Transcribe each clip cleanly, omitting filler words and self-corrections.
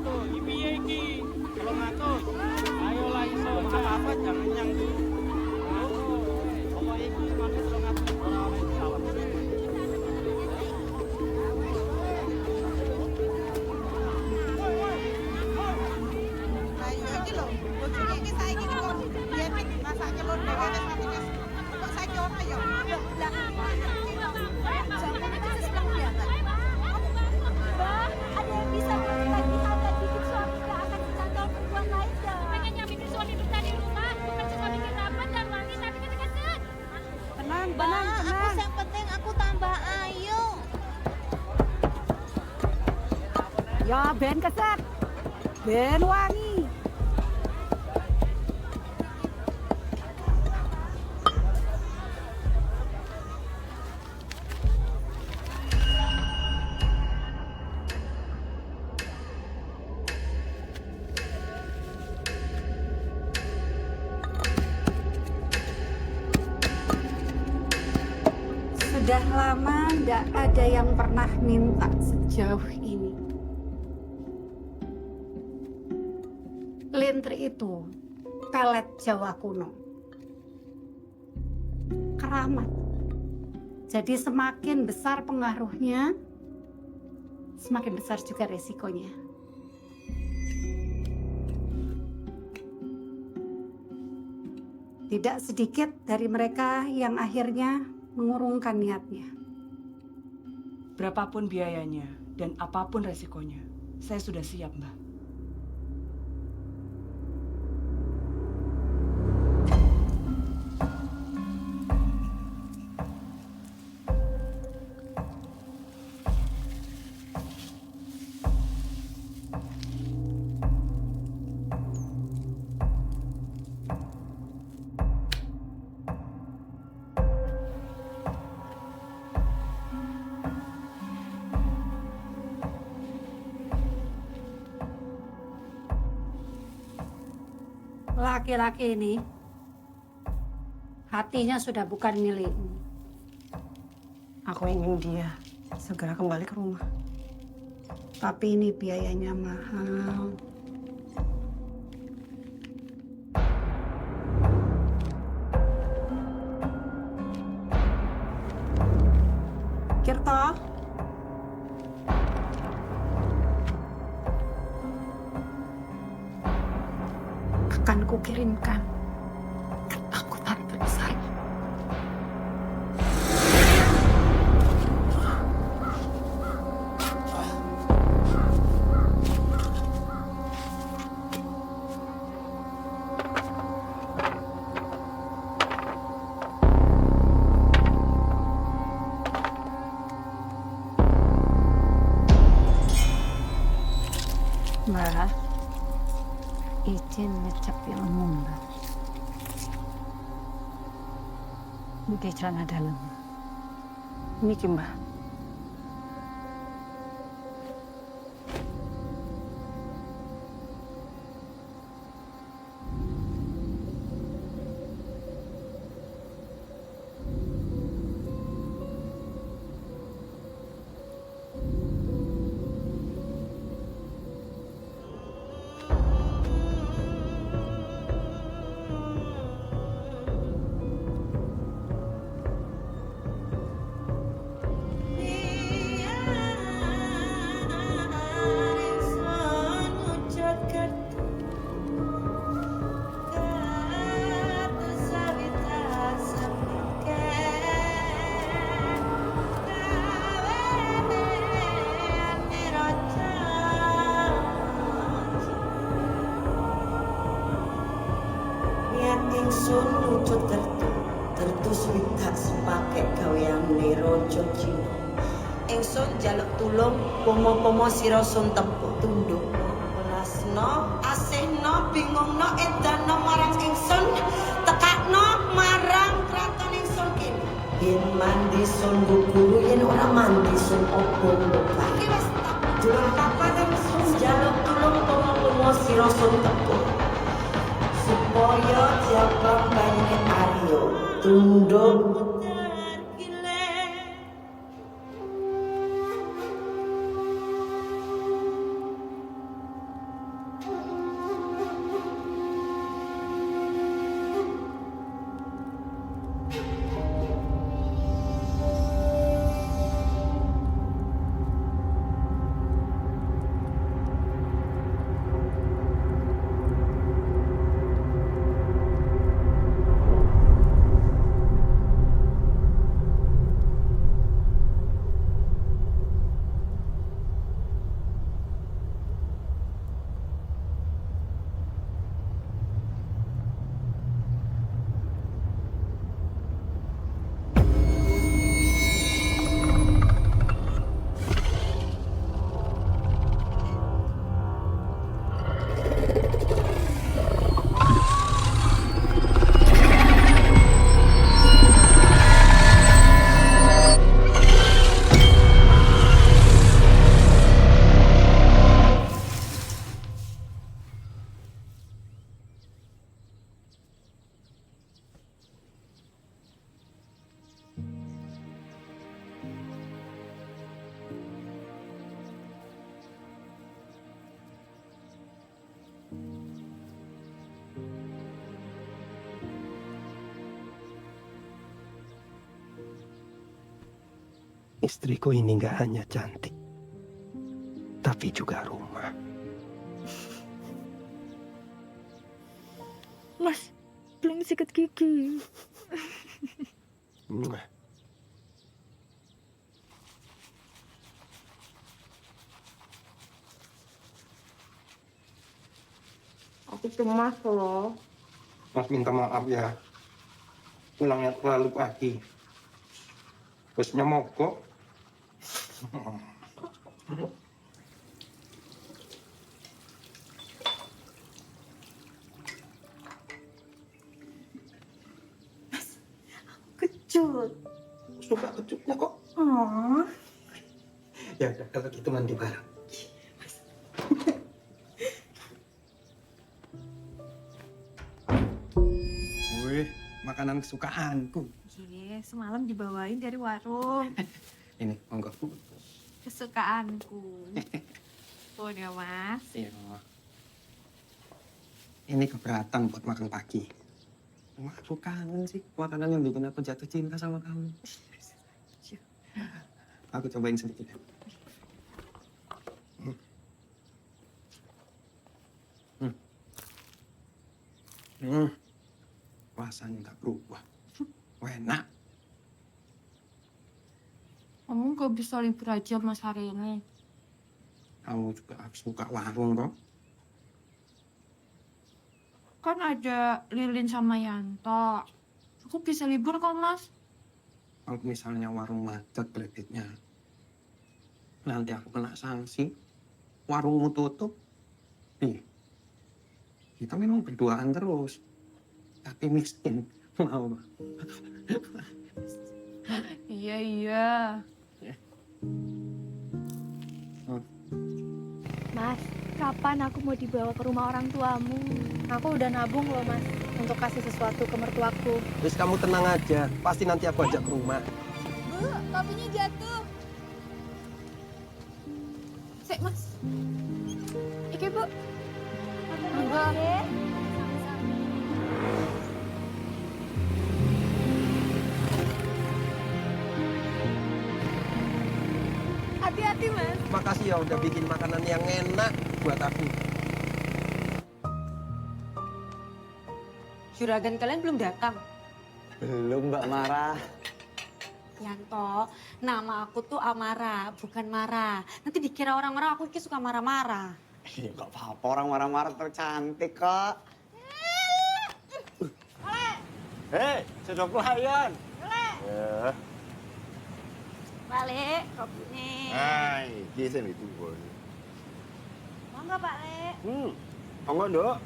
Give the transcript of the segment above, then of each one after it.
tuh, piye iki? Kalau ngatur, ayolah iso apa jangan nyang tuh. Apa iki semangat kalau ngatur ora oleh sawah. Lah iya iki lho, bojone iki saiki kok biyen masak celur dhewe wis mati wis. Kok saiki ora ya? Lah jamunya bisa selang biarkan. Mbak, ada yang bisa berbagi harga dikit suami gak akan menjangkau perempuan lain dong. Pengennya bikin suami kita di rumah, bukan cuma bikin rapat dan wangi tapi kedekat. Tenang, Mbak, tenang, aku tenang. yang penting aku tambah ayu. Ya ben keset. Ben wangi. Sudah lama tidak ada yang pernah minta sejauh ini. Lintri itu pelet Jawa kuno. Keramat. Jadi semakin besar pengaruhnya, semakin besar juga resikonya. Tidak sedikit dari mereka yang akhirnya mengurungkan niatnya. Berapapun biayanya dan apapun resikonya, saya sudah siap, Mbak. Laki-laki ini hatinya sudah bukan milikmu. Aku ingin dia segera kembali ke rumah. Tapi ini biayanya mahal. Kirto, akan kukirimkan ketakutan terbesar. Mbak, izin ngecap ilmu Mbak. Ini celana dalam. Ini Mbak. Ingsun wujud tertu swidak sepake gaweane raja Cina. Ingsun jaluk tulung pomo-pomo sira sun tepuk tunduk. Welasna, asihna, bingungna edana marang ingsun, tekakna marang kraton ingsun kene. Yen mandi sun guru yen ora mandi sun obong lokal. Iki wis tak durung kapan ingsun jaluk tulung pomo-pomo sira sun tepuk. Supaya jabang banyak Aryo tunduk Istriku ini nggak hanya cantik, tapi juga rumah. Mas, belum sikat gigi. Mwah. Aku cemas loh. Mas minta maaf ya. Pulangnya terlalu pagi. Busnya mogok. Kecut. Suka kecutnya kok. Oh. Ya udah, kalau gitu mandi bareng. Wih, makanan kesukaanku. Iya, semalam dibawain dari warung. Ini, monggo. Kesukaanku. Oh ya, Mas. Iya. Ini keberatan buat makan pagi. Cuma aku kangen sih makanan yang bikin aku jatuh cinta sama kamu. Aku cobain sedikit. Rasanya nggak berubah. Enak. Kamu gak bisa libur aja, Mas, hari ini. Kamu juga harus buka warung, dong. Kan ada Lilin sama Yanto. Aku bisa libur kok, Mas. Kalau misalnya warung macet kreditnya, nanti aku kena sanksi, warungmu tutup. Nih, kita memang berduaan terus, tapi miskin. Mau? Iya. Mas, kapan aku mau dibawa ke rumah orang tuamu? Aku udah nabung loh, Mas, untuk kasih sesuatu ke mertuaku. Terus kamu tenang aja, pasti nanti aku ajak ke rumah. Bu, kopinya jatuh. Sik, Mas. Iki, Bu. Enggak. Hati-hati, Mas. Makasih ya udah bikin makanan yang enak buat aku. Juragan kalian belum datang? Belum, Mbak Mara. Yanto, nama aku tuh Amara, bukan Mara. Nanti dikira orang-orang aku ini suka marah-marah. Nggak apa-apa, orang marah-marah tercantik kok. Hei, sudah pelayan. Ya. Balik, kopinya. Hai, kisah itu boy. Mangga, Pak Le. Monggo, Dok.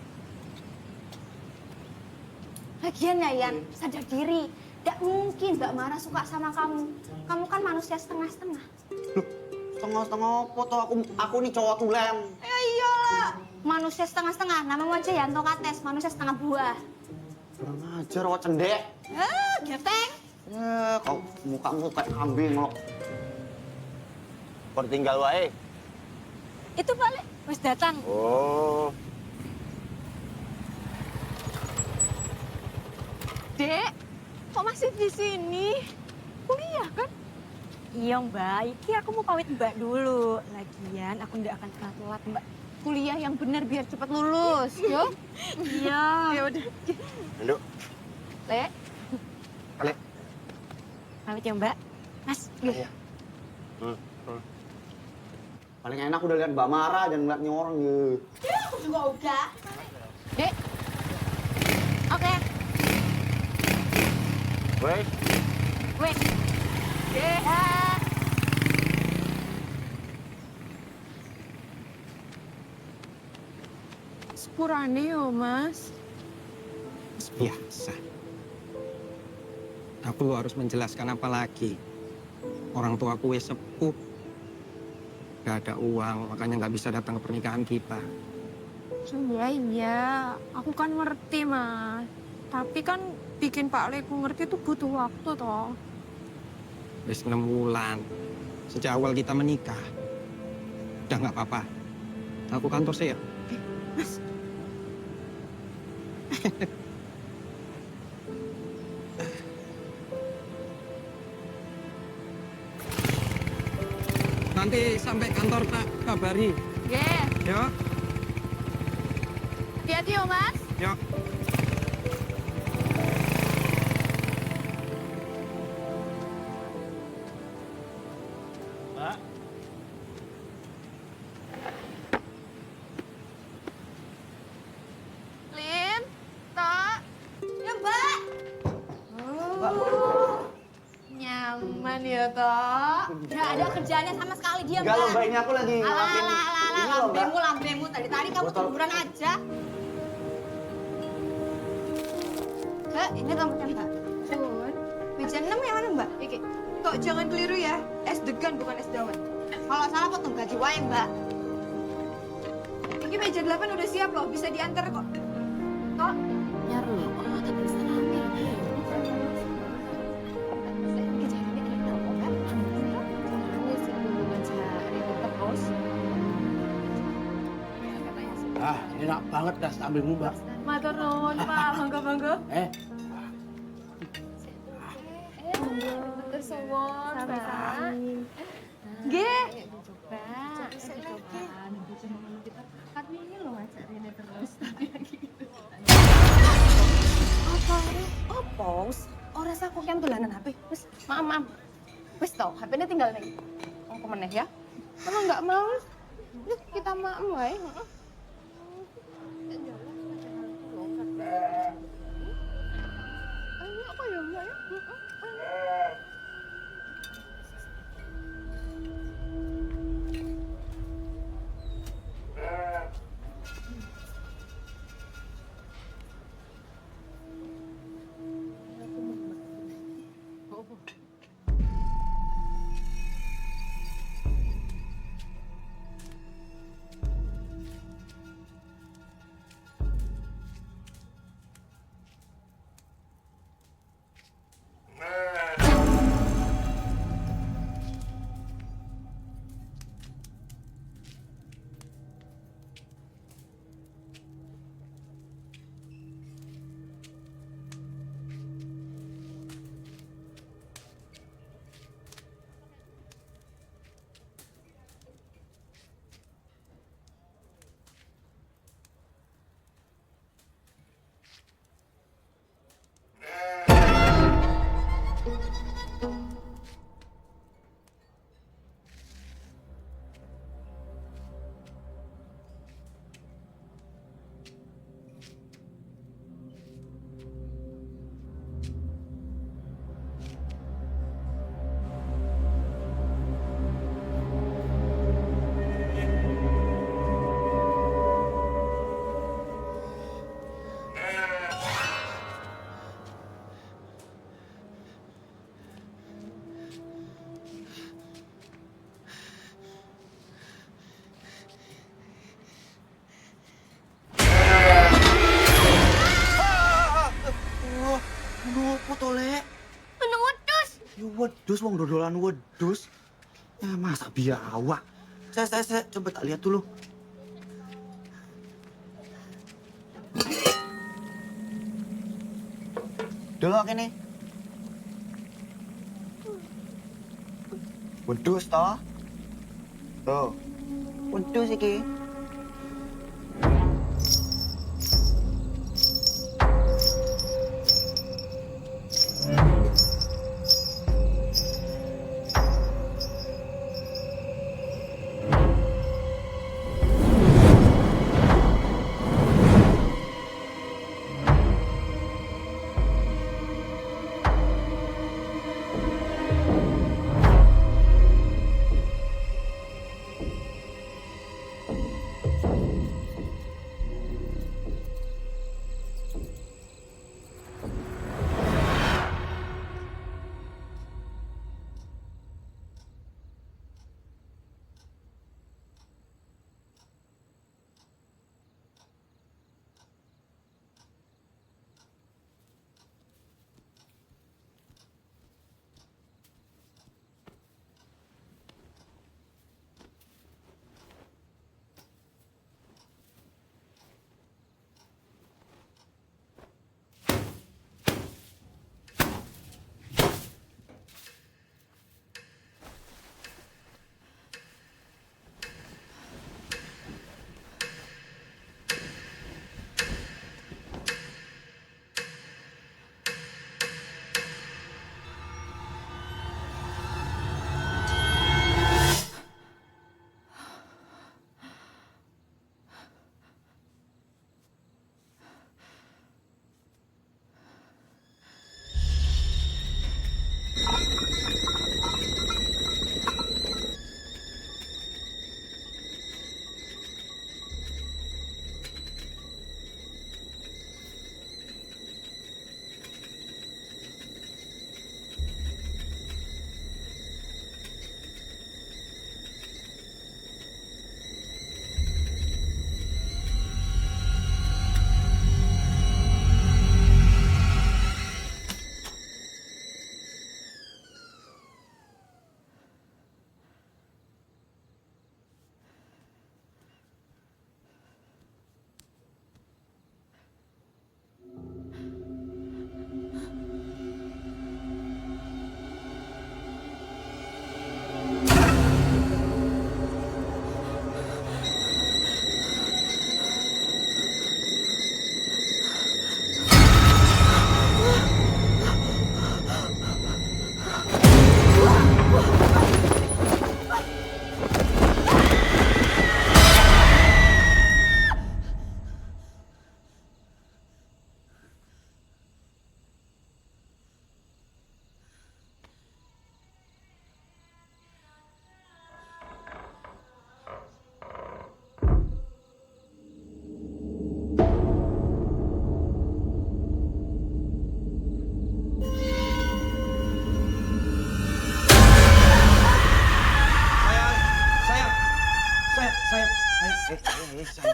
Lagian ya, Yan, sadar diri. Tidak mungkin Mbak Mara suka sama kamu. Kamu kan manusia setengah-setengah. Setengah-setengah apa tuh? Aku nih cowok tulen. Ya iyalah. Manusia setengah-setengah. Namamu aja Yanto Kates, manusia setengah buah. Kurang ajar, wak cendek. Geteng. Ya, kau mukamu kayak kambing loh. Kau tinggal wae. Itu balik, wis datang. Oh. Dek, kok masih di sini? Kuliah kan? Iya Mbak, iki aku mau pamit Mbak dulu. Lagian aku nggak akan pernah telat Mbak. Kuliah yang benar biar cepat lulus, yo. Iya. Ya udah. Nduk. Le. Ale. Pamit ya Mbak. Mas, yuk. Iya. Paling enak udah lihat Mbak Mara dan ngeliatnya orang ya. Aku juga udah. Dek. Oke. Woi. Wait. Dek. Sepurane yo, Mas. Biasa. Aku harus menjelaskan apa lagi. Orang tua aku wes sepuh. Gak ada uang, makanya nggak bisa datang ke pernikahan kita. Iya. Aku kan ngerti, Mas. Tapi kan bikin Pak Leku ngerti itu butuh waktu, toh. Wes 6 bulan. Sejak awal kita menikah. Udah nggak apa-apa. Aku kantor saya. Mas. Nanti sampai kantor tak kabari. Nggih. Yuk, Hati-hati yo, Mas. yuk. Mbak, Lin, Tok. Ya, Mbak. Nyaman ya, Tok. Nggak ada kerjaannya sama sekali dia, Enggak loh Mbak. mbak, ini aku lagi ngelakuin ini loh mbak. Lambemu. Tadi kamu tiduran aja. Mbak, ini rambutnya Mbak. Sun. Meja 6 yang mana, Mbak? Iki. Tok, jangan keliru ya. Es degan bukan es dawet. Kalau salah potong gaji wae, Mbak. Iki meja 8 udah siap loh, bisa diantar kok. Tok. Nyar loh. Oh, tapi bisa rame. ah enak banget dah ambilmu mbak. Matur nuwun, Pak. Monggo-monggo. Matur suwun, Pak. Nggih. Apa? Ora sak kok dolanan HP. Wis, maaf. Wis toh, HP-ne tinggal ning. Engko meneh ya. Kalau nggak mau, yuk kita maem wae. Ayo apa ya, Mbak ya? Wedus wong dodolan wedus. Ya masa biawak. Saya coba tak lihat dulu. Delok kene. Wedus toh? Tuh. Wedus iki.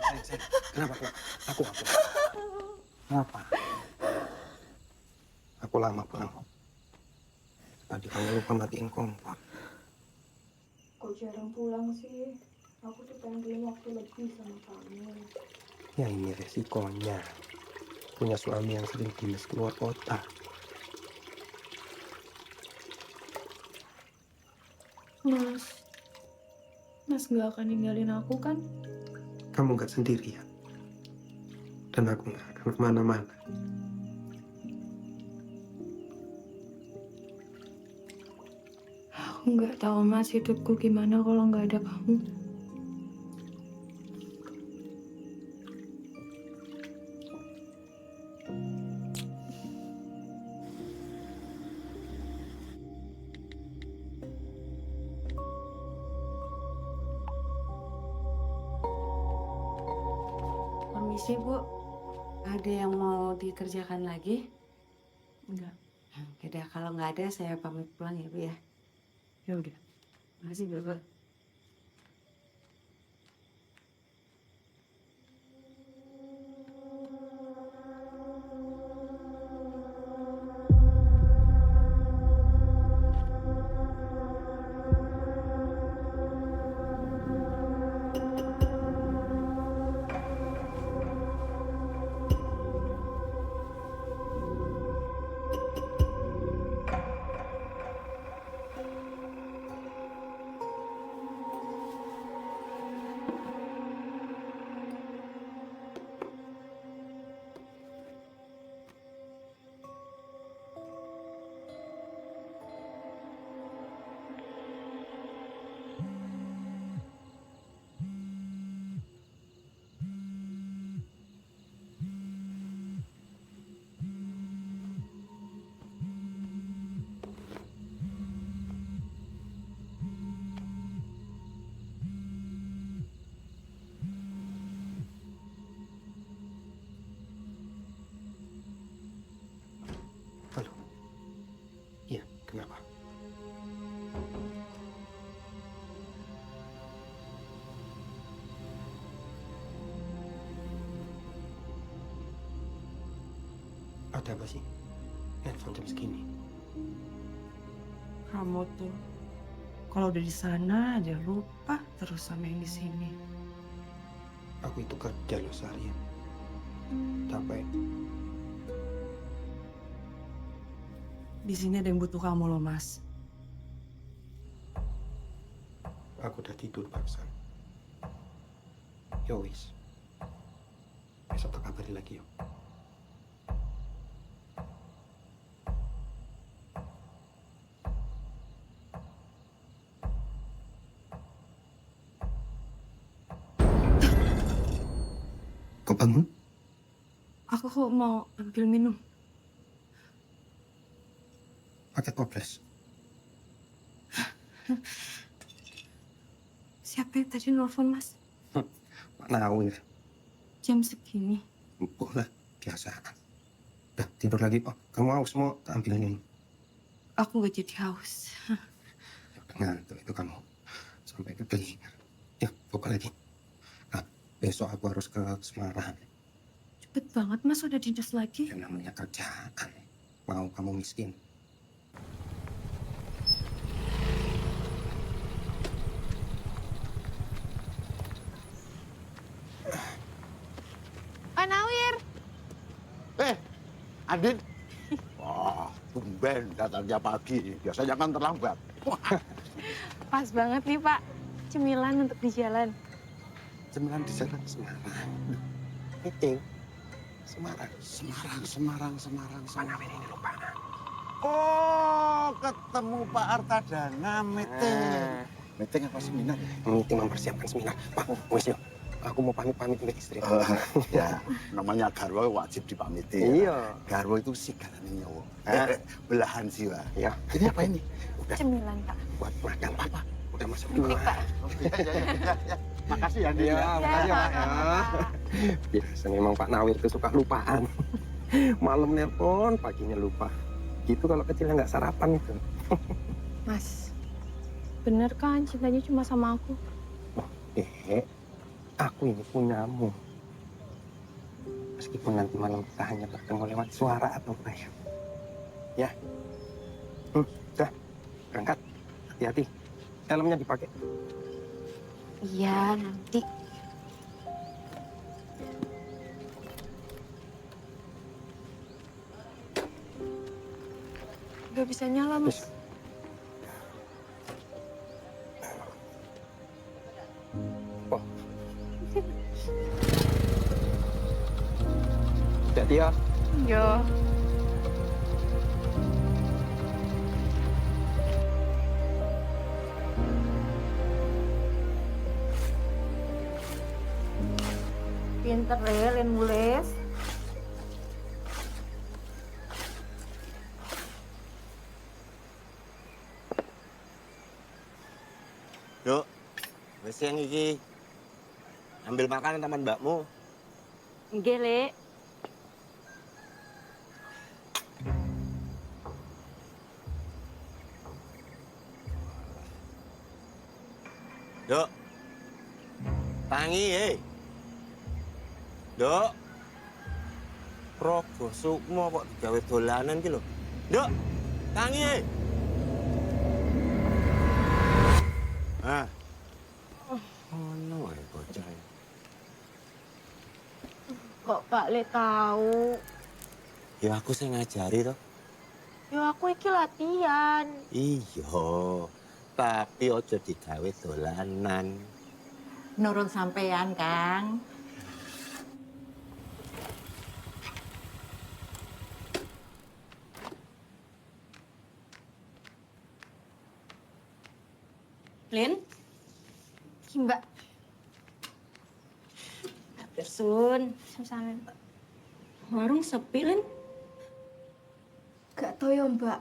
sayang. Kenapa? Aku. Kenapa? Aku lama pulang. Tadi kamu lupa matiin kompor. Kok jarang pulang sih? Aku tuh pengen waktu lebih sama kamu. Ya ini resikonya. Punya suami yang sering dinas keluar kota. Mas gak akan ninggalin aku kan? Kamu gak sendirian. Dan aku gak akan kemana-mana. Aku nggak tahu Mas hidupku gimana kalau nggak ada kamu. Permisi, Bu. Ada yang mau dikerjakan lagi? Enggak. Udah, kalau nggak ada saya pamit pulang ya, Bu ya. Ya udah. Makasih, Bu. Halo. Iya, kenapa? Ada apa sih? Handphone jam segini. Kamu tuh kalau udah di sana aja lupa terus sama yang di sini. Aku itu kerja loh seharian. Capek. Di sini ada yang butuh kamu loh, Mas. Aku udah tidur barusan. Yowis. Besok tak kabari lagi yuk. Kau bangun? Aku kok mau ambil minum. Pakai toples. Siapa yang tadi nelfon, Mas? Pak Nawir. Jam segini. Boleh, biasaan. Udah, tidur lagi. Oh, kamu haus mau tak ambilin ini? Aku gak jadi haus. Ya udah ngantuk itu kamu. Sampai kekelingan. Ya, buka lagi. Nah, besok aku harus ke Semarang. Cepet banget, Mas. Udah dinas lagi. Yang namanya kerjaan. Mau kamu miskin. Pak Nawir. Adit. Wah, tumben datangnya pagi. Biasanya kan terlambat. Pas banget nih, Pak. Cemilan untuk di jalan. Cemilan di jalan Semarang. Meeting. Semarang. Pak Nawir ini lupa. Oh, ketemu Pak Artadana meeting. Meeting apa seminar? Meeting mempersiapkan seminar. Pak, wes yuk. Aku mau pamit ke istri. Ya, namanya garwo wajib dipamiti. Iya. Garwo itu sigarannya nyawa. Belahan jiwa. Iya. Ini apa ini? Udah. Cemilan, Pak. Buat makan, Papa. Udah masuk dulu. Pak. Ya. Makasih ya, Adit. Iya, makasih Pak ya. Biasa memang Pak Nawir itu suka lupaan. Malam nelpon, paginya lupa. Gitu kalau kecilnya nggak sarapan itu. Mas, bener kan cintanya cuma sama aku? Aku ini punyamu. Meskipun nanti malam kita hanya bertemu lewat suara atau bayang. Ya. Udah. Berangkat. Hati-hati. Helmnya dipakai. Iya, nanti. Gak bisa nyala, Mas. Oh. Hati-hati ya. Yo. Pinter ya, Len Mules. Yuk, wes yang iki. Ambil makanan teman mbakmu. Nggih, Lek. Dok. Tangi, Dok. Rogo sukmo kok digawe dolanan ki lho. Dok. Tangi, Ah. Oh no, bocah. Kok Pak Le tahu? Ya aku sing ngajari toh. Yo aku iki latihan. Iya. Tapi ojo digawe dolanan. Nurun sampean, Kang. Lin? Mbak. Bersun. Sama-sama. Warung sepi, Lin. Gak tau ya, Mbak.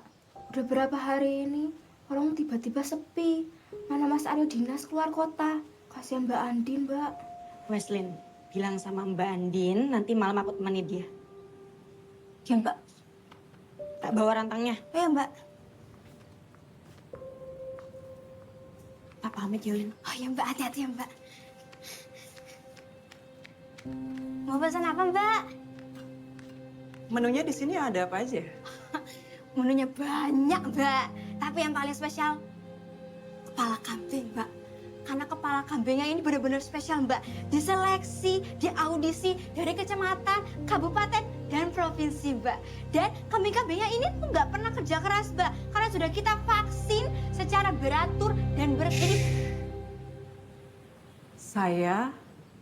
Udah berapa hari ini warung tiba-tiba sepi. Mana Mas Aryo dinas keluar kota. Kasihan Mbak Andin, Mbak. Weslin, bilang sama Mbak Andin, nanti malam aku temani dia. Ya, Mbak. Tak bawa rantangnya. Oh ya, Mbak. Tak pamit, Yulin. Oh ya, Mbak. Hati-hati ya, Mbak. Mau pesan apa, Mbak? Menunya di sini ada apa aja? Menunya banyak, Mbak. Tapi yang paling spesial, kepala kambing, Mbak. Karena kepala kambingnya ini benar-benar spesial, Mbak. Diseleksi, diaudisi dari kecamatan, kabupaten, dan provinsi, Mbak. Dan kambing-kambingnya ini tuh nggak pernah kerja keras, Mbak. Karena sudah kita vaksin secara beratur dan berkedip. Saya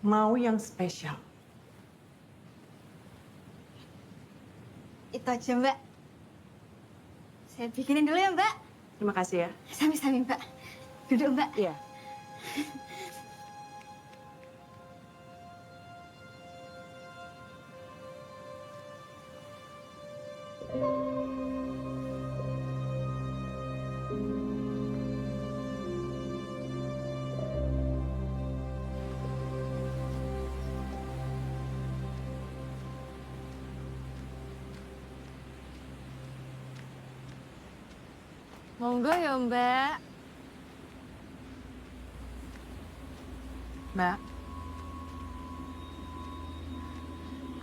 mau yang spesial. Itu aja, Mbak. Saya bikinin dulu ya, Mbak. Terima kasih ya. Sami-sami, Mbak. Duduk, Mbak. Iya. Monggo ya, Mbak. Mbak,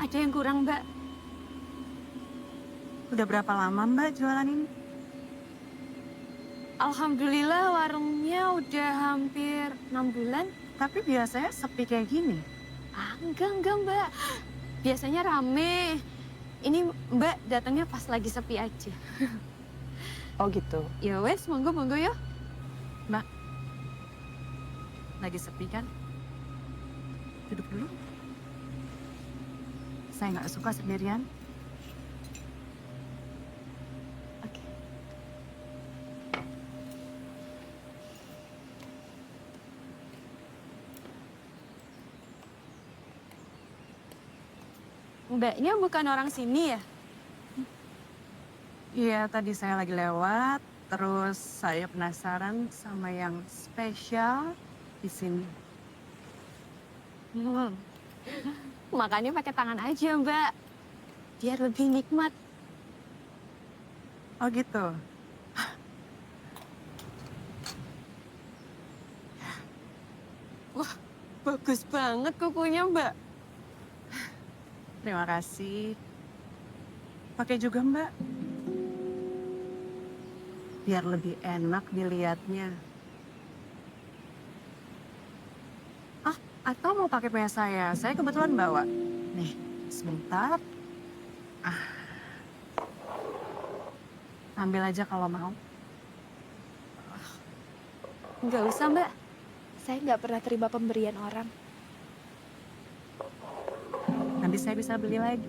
Ada yang kurang, Mbak. udah berapa lama Mbak jualan ini? Alhamdulillah warungnya udah hampir 6 bulan. Tapi biasanya sepi kayak gini. Enggak, Mbak. Biasanya rame. Ini Mbak datangnya pas lagi sepi aja. Oh gitu. Ya wes, monggo ya. Mbak, lagi sepi kan? Duduk dulu. Saya nggak suka sendirian. Oke. Mbaknya bukan orang sini ya? Iya, tadi saya lagi lewat, terus saya penasaran sama yang spesial di sini. Makannya pakai tangan aja, Mbak. Biar lebih nikmat. Oh gitu. Wah, Bagus banget kukunya, Mbak. Terima kasih. Pakai juga, Mbak. Biar lebih enak dilihatnya. Ah, atau mau pakai punya saya? Saya kebetulan bawa. Nih, sebentar. Ah. Ambil aja kalau mau. Nggak usah, Mbak. Saya nggak pernah terima pemberian orang. Nanti saya bisa beli lagi.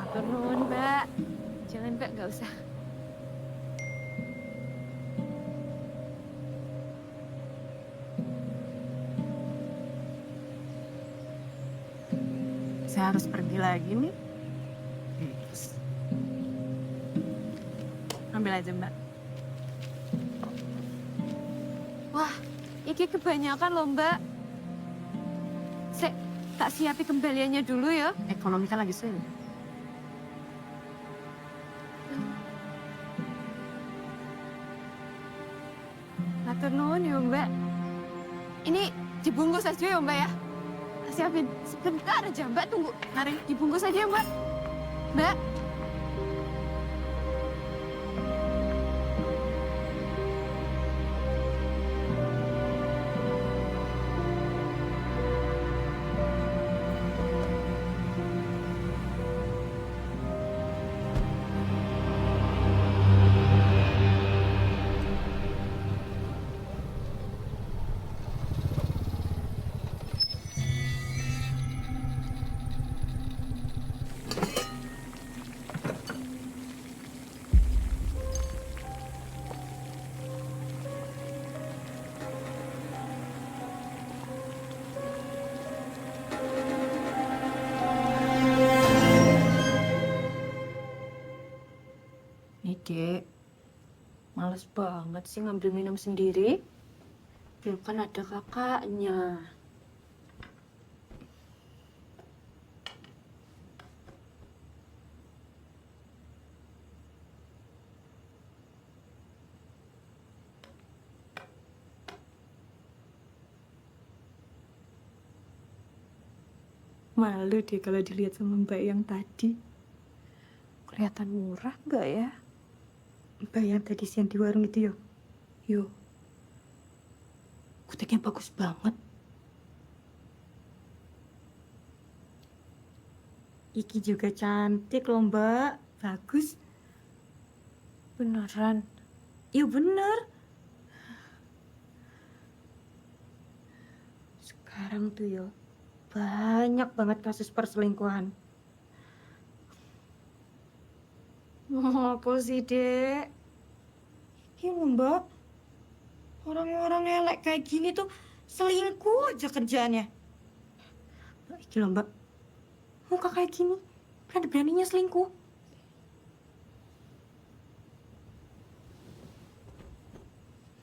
Matur nuwun, Mbak. Jangan, Mbak, nggak usah. Saya harus pergi lagi nih. Ambil aja, Mbak. Wah, iki kebanyakan loh, Mbak. Tak siapi kembaliannya dulu ya. Ekonomi kan lagi sulit. Matur nuwun ya, Mbak. Ini dibungkus aja ya, Mbak ya. Siapin sebentar aja, Mbak. Tunggu. Mari dibungkus aja, Mbak. Mbak. Dek, males banget sih ngambil minum sendiri. Ya kan ada kakaknya. Malu deh kalau dilihat sama Mbak yang tadi. Kelihatan murah nggak ya? Mbak yang tadi siang di warung itu yo. Yo. Kuteknya bagus banget. Iki juga cantik loh, Mbak. Bagus. Beneran? Iya bener. Sekarang tuh yo, banyak banget kasus perselingkuhan. Apa sih, Dek? Ini Mbak, orang-orang elek kayak gini tuh selingkuh aja kerjaannya. Mbak, iki loh, Mbak. Muka kayak gini, berani-beraninya selingkuh.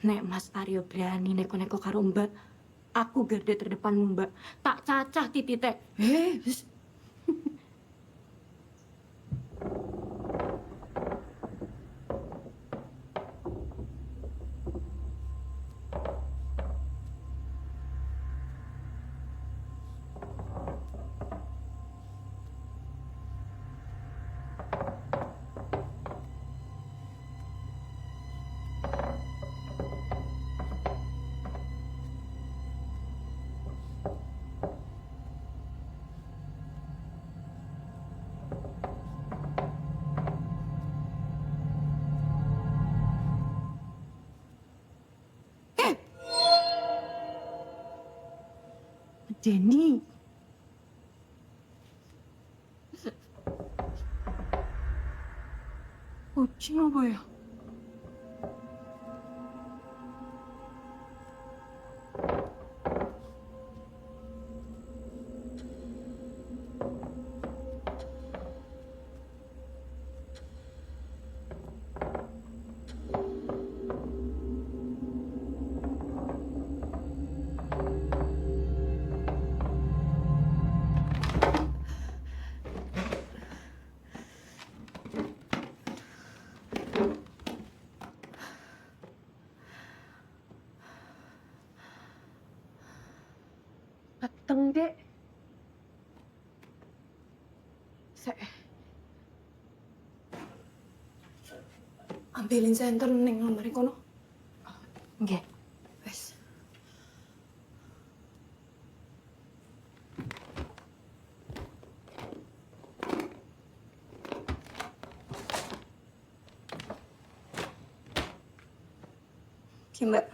Nek Mas Aryo berani neko-neko karo Mbak, aku garda terdepanmu, Mbak. Tak cacah titik. Denny. Kucing apa ya? dateng, Dek. Ambilin senter ning lemari kono. Nggih. Wes. Oke, Mbak.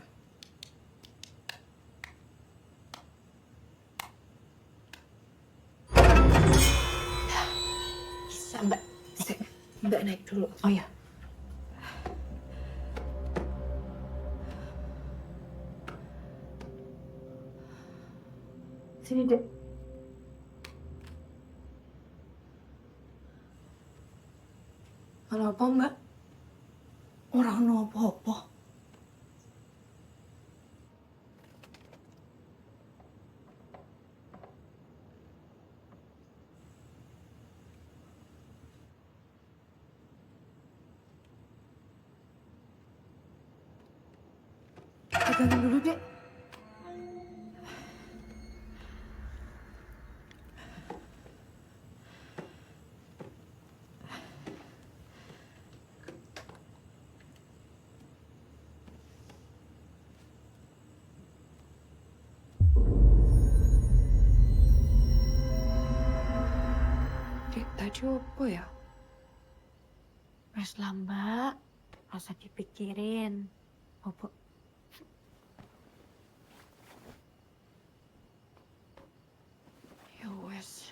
Bisa, Mbak. Mbak naik dulu. Oh ya. Sini, Dek. Ana apa, Mbak? Ora ono apa-apa. Pegangin dulu, Dek. Dek, tadi apa ya? Wes lah, Mbak. Rasa dipikirin. Apa? Ya wes.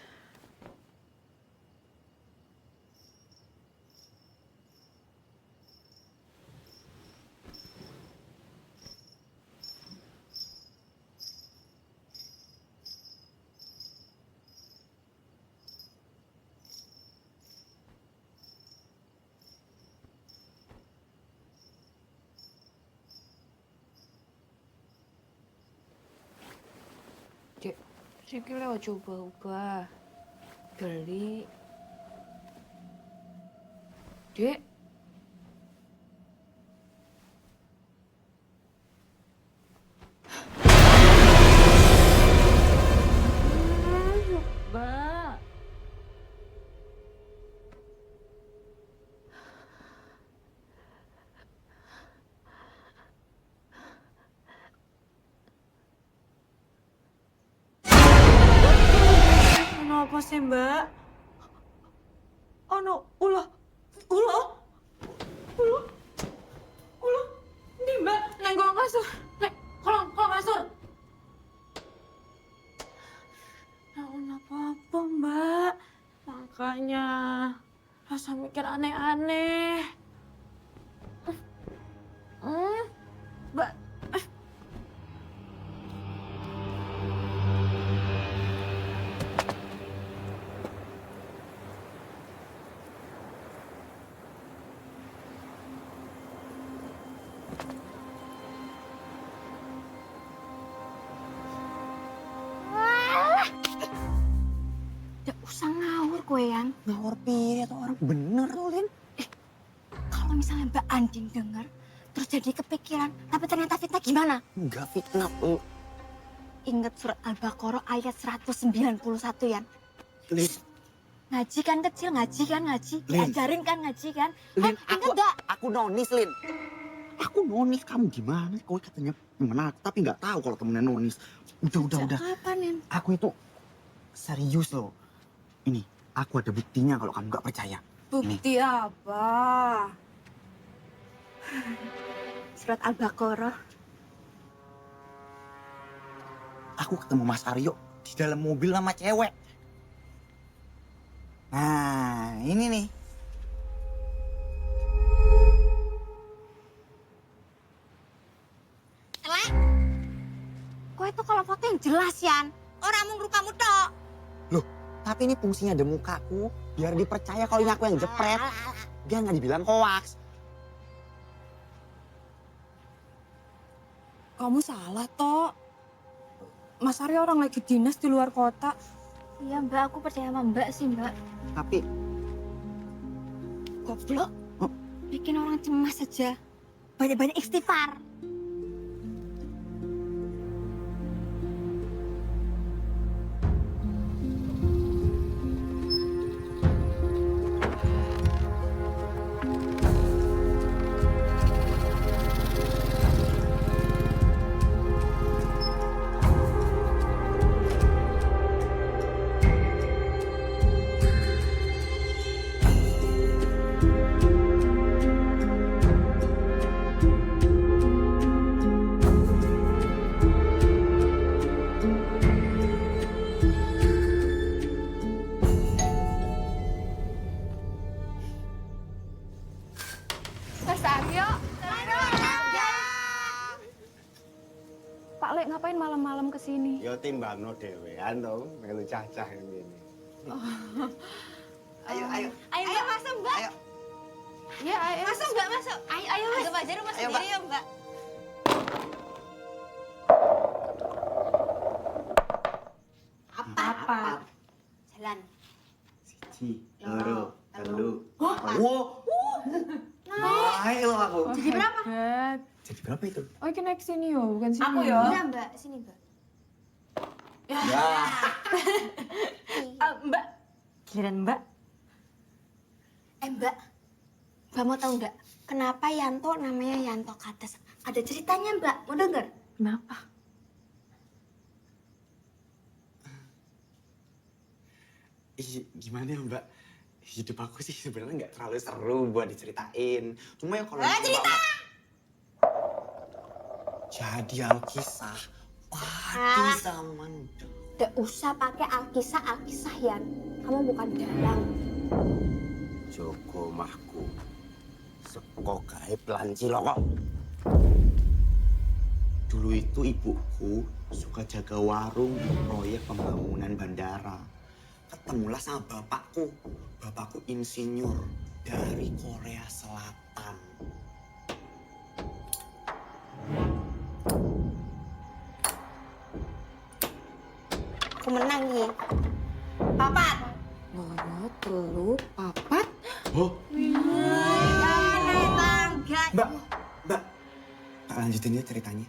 Dek, sikile aja ubah-ubah. Geli. Dek. Mbak. Kenapa sih, Mbak? Ono ulah. Ini, Mbak, nang kolong kasur. Nek, kolong kasur. Nah, apa-apa, Mbak. Makanya rasa mikir aneh-aneh. Mbak. Gak usah ngawur kowe yang. Ngawur piye atau orang bener tuh, Lin? Kalau misalnya Mbak Andin denger, terus jadi kepikiran, tapi ternyata fitnah gimana? Enggak fitnah, Bu. Ingat surat Al-Baqarah ayat 191, Yan. Lin, Ngaji kan kecil, ngaji. Lin. Diajarin kan ngaji kan? Lin, Ingat gak? aku nonis, Lin. Aku nonis, kamu gimana? Kau katanya temen aku, tapi nggak tahu kalau temennya nonis. Udah. Kapan, Yan? Aku itu serius loh. Ini, aku ada buktinya kalau kamu nggak percaya. Bukti apa? Surat Al-Baqarah. Aku ketemu Mas Aryo di dalam mobil sama cewek. Nah, ini nih. Elek. Kau itu kalau foto yang jelas, Yan. Orang mung kamu tok. Loh, tapi ini fungsinya ada mukaku. Biar dipercaya kalau ini aku yang jepret. Dia nggak dibilang hoax. Kamu salah, Tok. Mas Aryo orang lagi dinas di luar kota. Iya, Mbak. Aku percaya sama Mbak sih, Mbak. Tapi, Goblok. Oh. Bikin orang cemas saja. Banyak-banyak istighfar. Pak Lek ngapain malam-malam kesini? Yo timbangno dhewean to, melu cacah ini. Ayo, ayo. Ayo masuk Mbak. Ayo. Ya, ayo. Masuk Mbak, masuk. Ayo Mas. Anggap aja rumah Ayo, sendiri ya Mbak. Apa? Jalan. Siji, loro, telu. Wow. Naik lo aku. Jadi berapa? Hebat. Jadi berapa itu? Oh, ini naik sini yo, bukan sini. Aku ya. Iya Mbak, sini Mbak. Ya. Mbak. Giliran Mbak. Mbak. Mbak mau tahu nggak? Kenapa Yanto namanya Yanto Kades? Ada ceritanya Mbak, mau denger? Kenapa? Gimana ya Mbak? Hidup aku sih sebenarnya nggak terlalu seru buat diceritain. Cuma ya kalau cerita! Jadi Alkisah, pati sama Gak usah pakai Alkisah Yan. Kamu bukan dalang. Joko mahku, seko gawe pelanci lokok. Dulu itu ibuku suka jaga warung proyek pembangunan bandara. Ketemulah sama bapakku. Bapakku insinyur dari Korea Selatan. Aku menang nih. Papat. Loro, telu, papat. Oh, Naik tangga. Mbak, tak lanjutin ya ceritanya.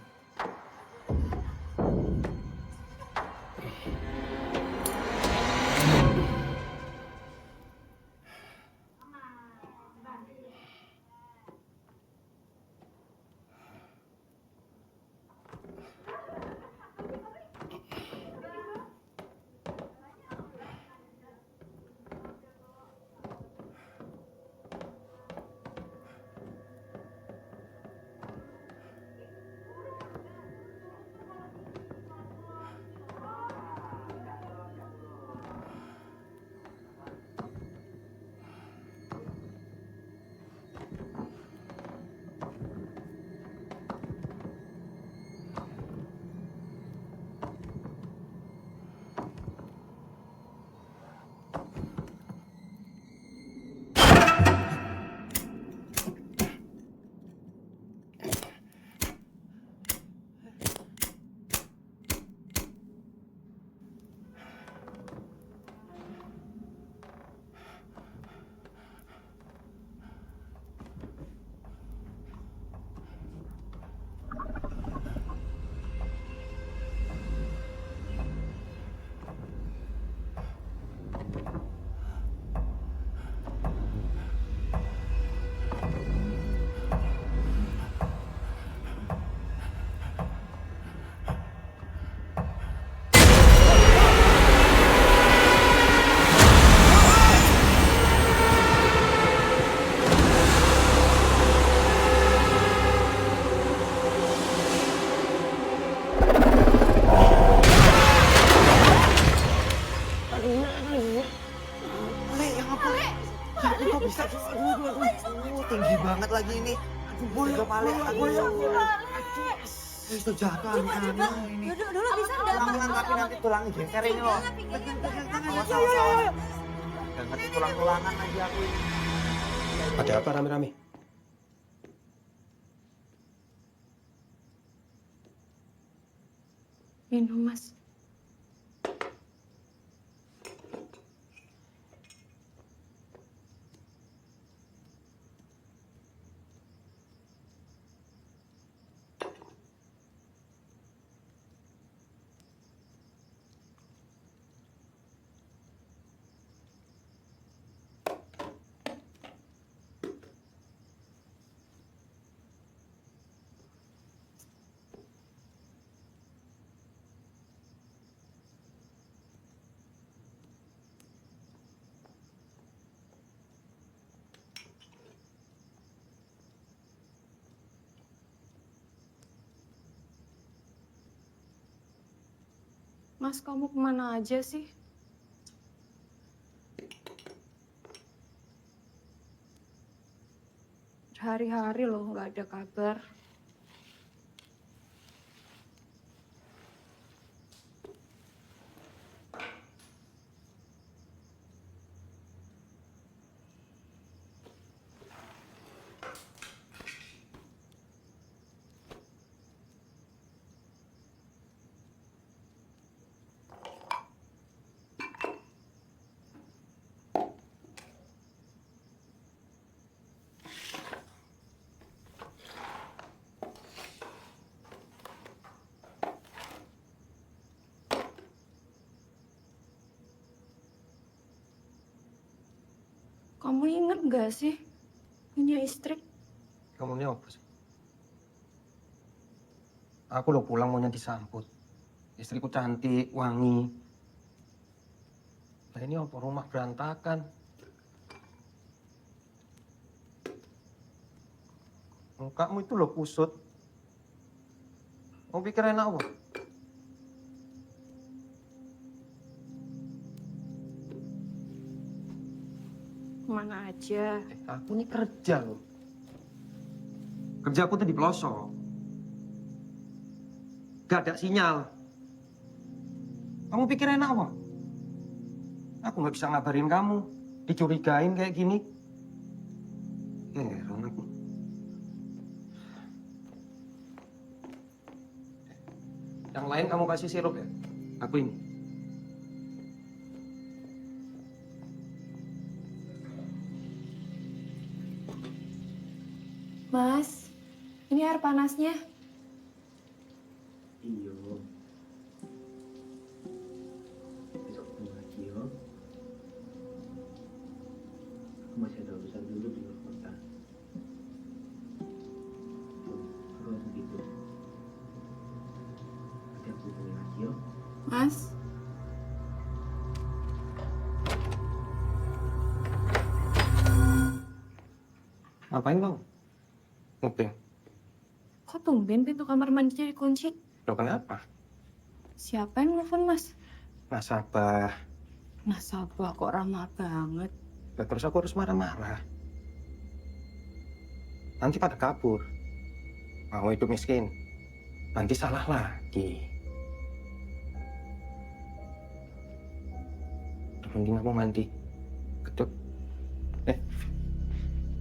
Tinggi banget lagi ini. Aduh, boy, Pale. Aduh. Itu jatuh aneh-aneh ini. Dulu bisa enggak? Tulang tapi nanti tulangnya geser ini loh. Awas. Gak ngerti tulang-tulangan lagi aku ini. Ada apa rame-rame? Minum, Mas. Mas, kamu kemana aja sih? Hari-hari loh nggak ada kabar. Kamu inget gak sih punya istri? Kamu ini apa sih? Aku lo pulang maunya disambut. Istriku cantik, wangi. Nah ini apa rumah berantakan? Mukamu itu lo kusut. Mau pikir enak apa? Mana aja. Aku ini kerja loh. Kerjaku tuh di pelosok. Gak ada sinyal. Kamu pikir enak apa? Aku nggak bisa ngabarin kamu. Dicurigain kayak gini. Heran aku. Yang lain kamu kasih sirup ya? Aku ini. Mas, ini air panasnya. Iya. Besok ketemu lagi ya. Aku masih ada urusan dulu di luar kota. Tuh, aku langsung tidur. Nanti aku hubungi lagi ya. Mas, Ngapain kamu? Oke. kok tumben pintu kamar mandinya dikunci? Loh kenapa? Siapa yang nelfon, Mas? Nasabah. Nasabah kok ramah banget. Lah, terus aku harus marah-marah. Nanti pada kabur. Mau hidup miskin. Nanti salah lagi. Udah, mending aku mandi. Keduk.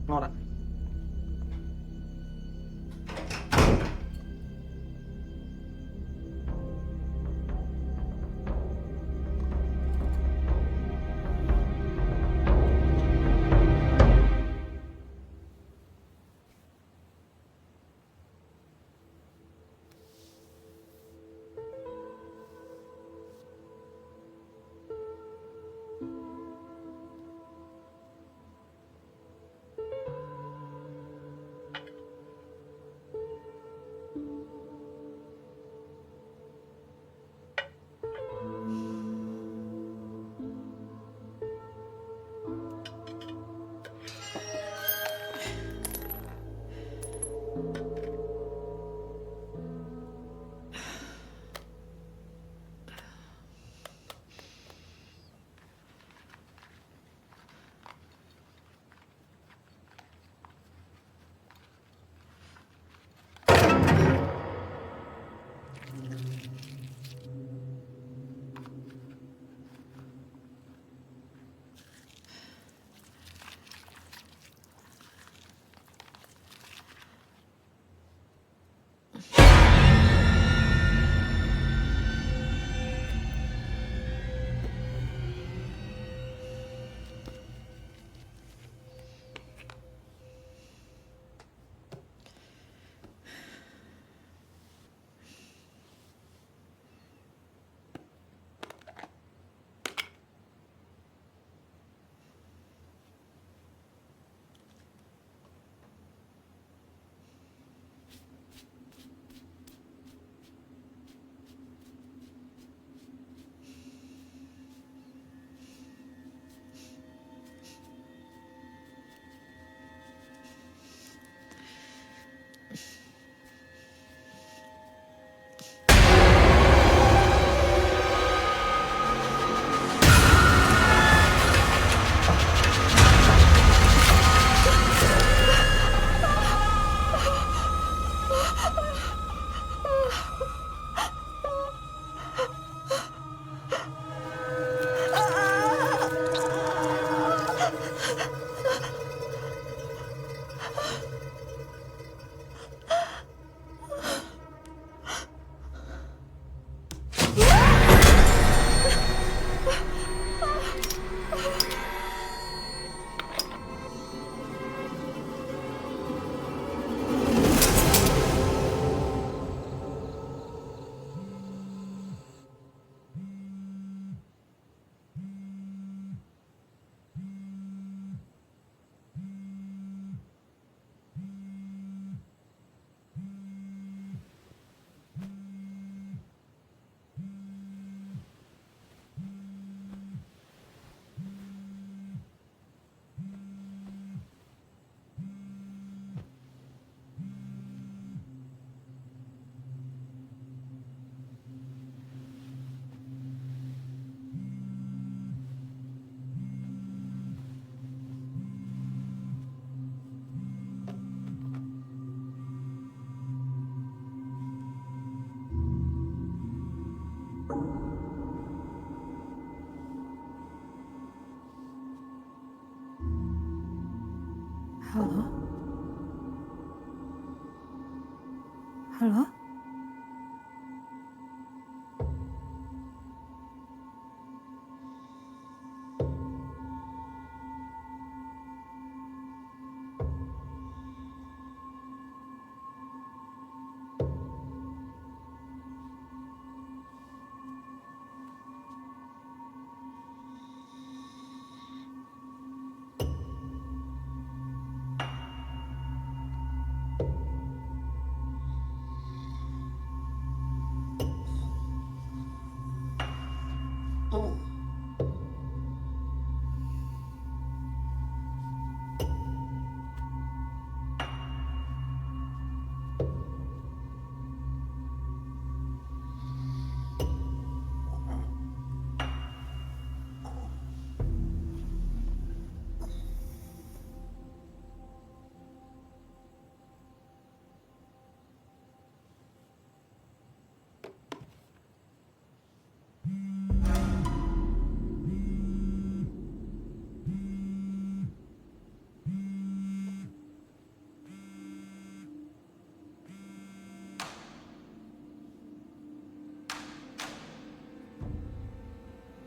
Nora. Halo? Halo?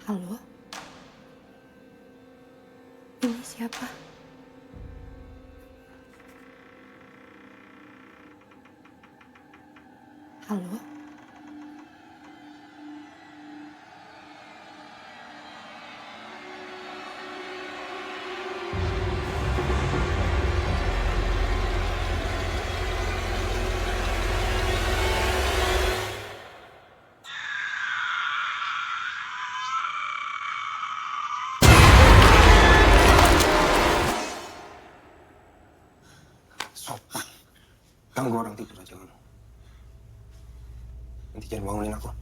Halo? Ini siapa? Halo? Sopan. Ganggu orang tidur aja kamu. Nanti jangan bangunin aku.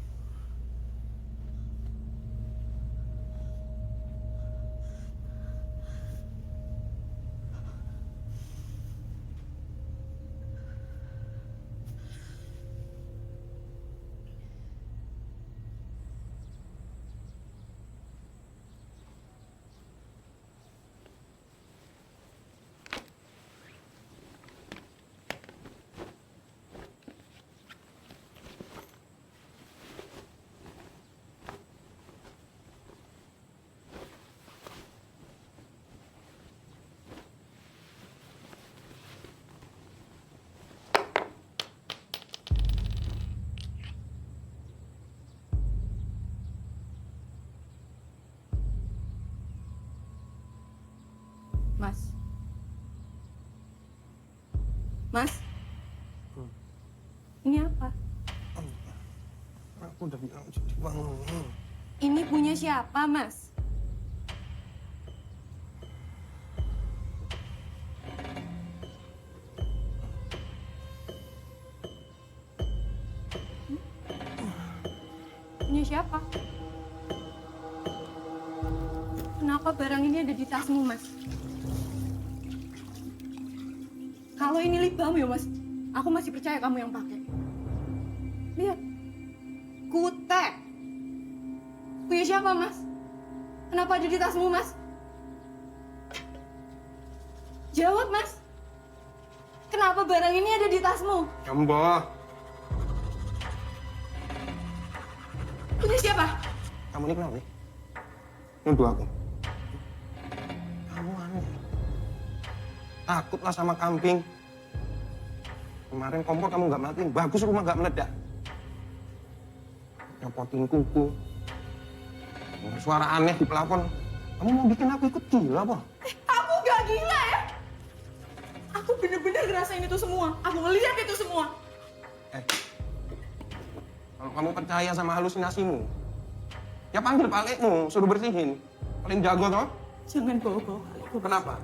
Mas. Mas. Ini apa? Aku udah bilang jangan bangunin. Ini punya siapa, Mas? Punya siapa? Kenapa barang ini ada di tasmu, Mas? Kalau ini lip balm ya, Mas, aku masih percaya kamu yang pakai. Lihat. Kutek. Punya siapa, Mas? Kenapa ada di tasmu, Mas? Jawab, Mas. Kenapa barang ini ada di tasmu? Kamu bawa. Punya siapa? Kamu ini kenapa nih? Nuduh aku. Kamu aneh. Takutlah sama kambing. Kemarin kompor kamu nggak matiin, bagus rumah nggak meledak. Nyopotin kuku. Suara aneh di pelafon. Kamu mau bikin aku ikut gila, apa? Aku gak gila ya? Aku bener-bener ngerasain itu semua. Aku ngeliat itu semua. Kalau kamu percaya sama halusinasimu, ya panggil palekmu, suruh bersihin. Paling jago toh? Jangan bawa-bawa Palekku. Kenapa?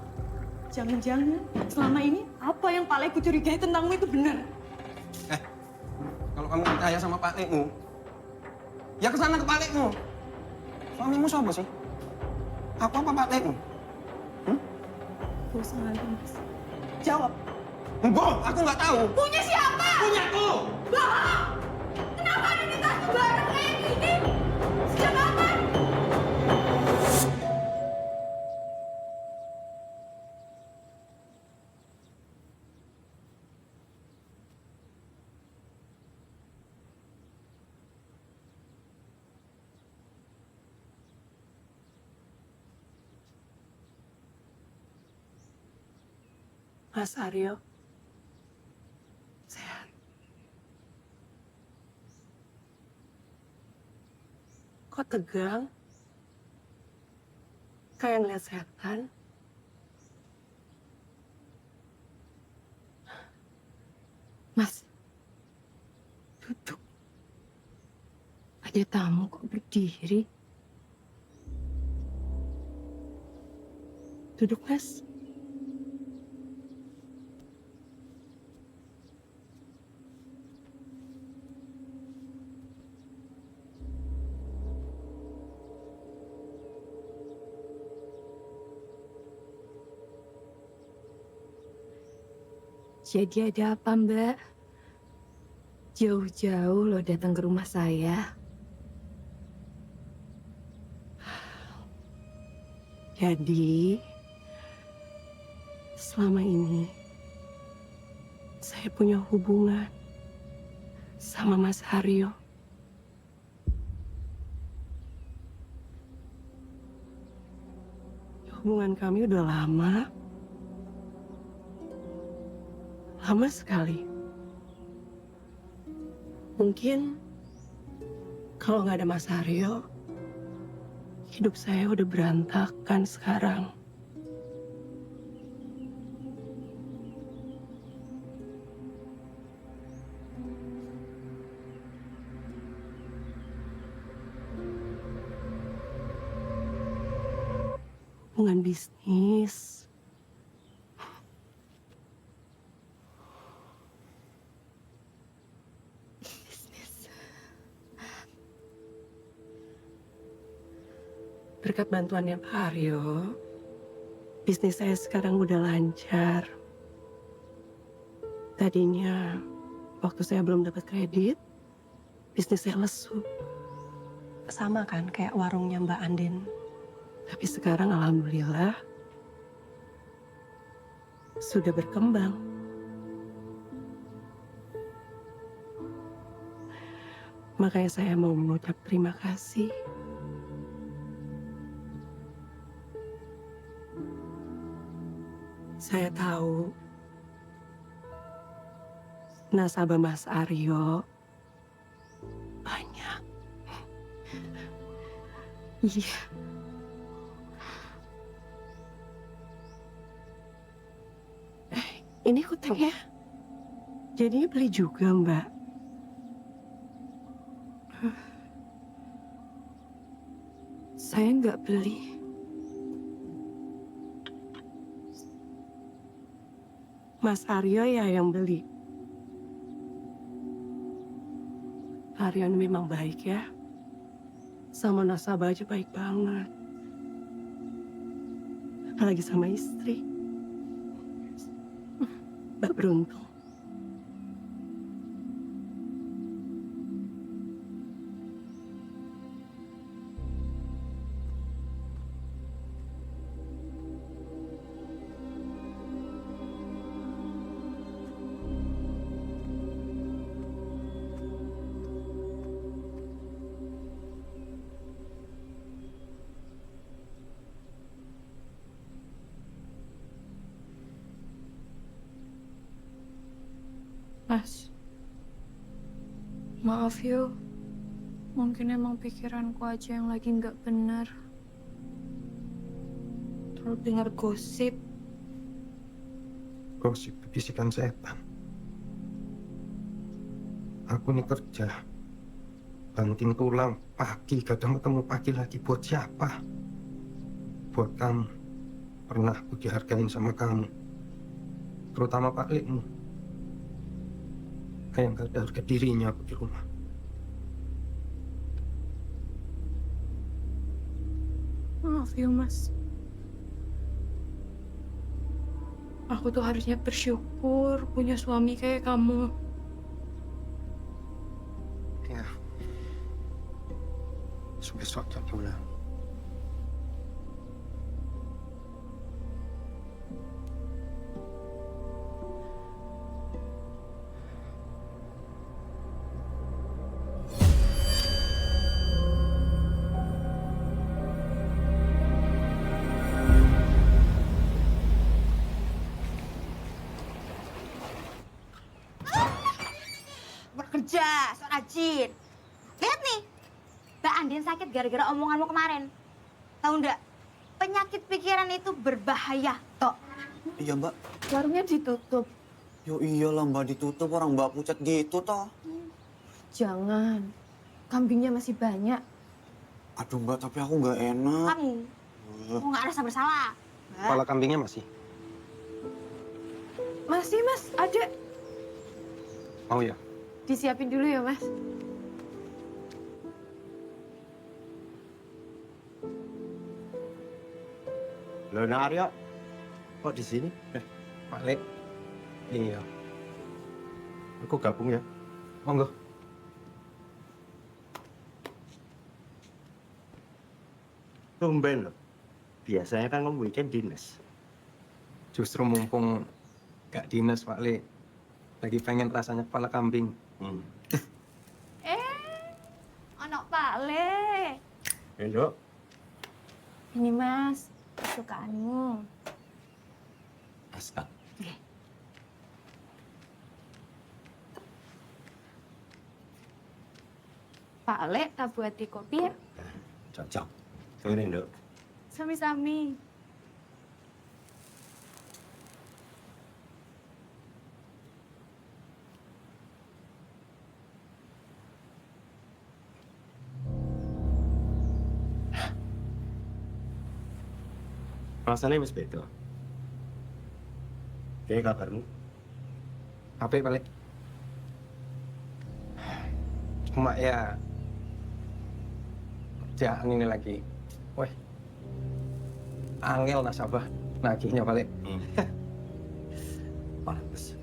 Jangan-jangan selama ini apa yang Palekku curigai tentangmu itu benar. Kalau kamu percaya sama palekmu, ya kesana ke palekmu. Suamimu siapa sih? Aku apa palekmu? Gak usah ngantuk, Mas. Jawab. Enggak, aku nggak tahu. Punya siapa? Punyaku. Bohong! Kenapa ada di tasmu barang kayak gini? Sejak kapan? Mas Aryo sehat. Kok tegang? Kayak ngeliat setan. Mas, duduk. Ada tamu kok berdiri. Duduk, Mas. Jadi ada apa, Mbak? Jauh-jauh lo datang ke rumah saya. Jadi, selama ini saya punya hubungan sama Mas Aryo. Hubungan kami udah lama sekali. Mungkin kalau nggak ada Mas Aryo, hidup saya udah berantakan sekarang. Hubungan bisnis. Berkat bantuannya Pak Aryo, bisnis saya sekarang udah lancar. Tadinya, waktu saya belum dapat kredit, bisnis saya lesu. Sama kan kayak warungnya Mbak Andin. Tapi sekarang alhamdulillah, sudah berkembang. Makanya saya mau mengucap terima kasih. Saya tahu nasabah Mas Aryo banyak. Iya. Ini hutangnya. Jadinya beli juga, Mbak. Saya nggak beli. Mas Aryo ya yang beli. Aryo ini memang baik ya. Sama nasabah aja baik banget. Apalagi sama istri. Mbak beruntung. Mas, maaf yo. Mungkin emang pikiranku aja yang lagi nggak benar. Terus dengar gosip. Gosip itu bisikan setan. Aku nih kerja, banting tulang pagi, kadang ketemu pagi lagi. Buat siapa? Buat kamu. Pernah aku dihargain sama kamu, terutama Pak Lekmu. Kayak gak ada harga dirinya aku di rumah. Maaf ya, Mas. Aku tuh harusnya bersyukur punya suami kayak kamu. Ya. Besok jam pulang. rajin. Lihat nih, Mbak Andin sakit gara-gara omonganmu kemarin. Tahu nggak? Penyakit pikiran itu berbahaya, Tok. Iya Mbak. Warungnya ditutup. Yo iyalah Mbak, ditutup orang Mbak pucat gitu toh. Jangan. Kambingnya masih banyak. Aduh Mbak, tapi aku nggak enak. Kamu nggak rasa bersalah. Kepala kambingnya masih. Masih Mas, ada. Mau ya? Disiapin dulu ya Mas. Loh, nah Aryo, kok di sini? Pak Lek. Iya. Aku gabung ya. Monggo. Tumben loh. Biasanya kan kamu weekend dinas. Justru mumpung gak dinas, Pak Lek. Lagi pengen rasanya kepala kambing. Anak Pak Le. Ayo. Ini Mas, kesukaanmu. Aska. Pak Le, tak buat di kopi ya? Cocok. Ini dok. Sami-sami. Rasanya Mas Beto. Kayak kabarmu? HP, Pak Lek. Cuma ya... kerjaan ini lagi. Wih. Angel nasabah. Nagihnya, Pak Lek. Pantes.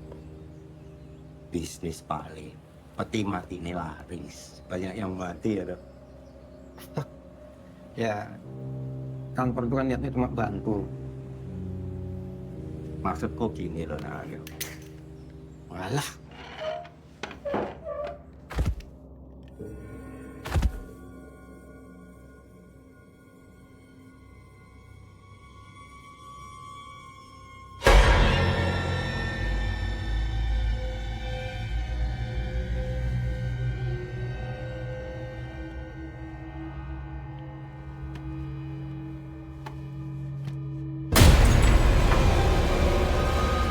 Bisnis paling. Peti mati ini laris. Banyak yang mati ya dok. Ya, kantor itu kan niatnya cuma bantu. Maksudku gini loh Aryo. Malah.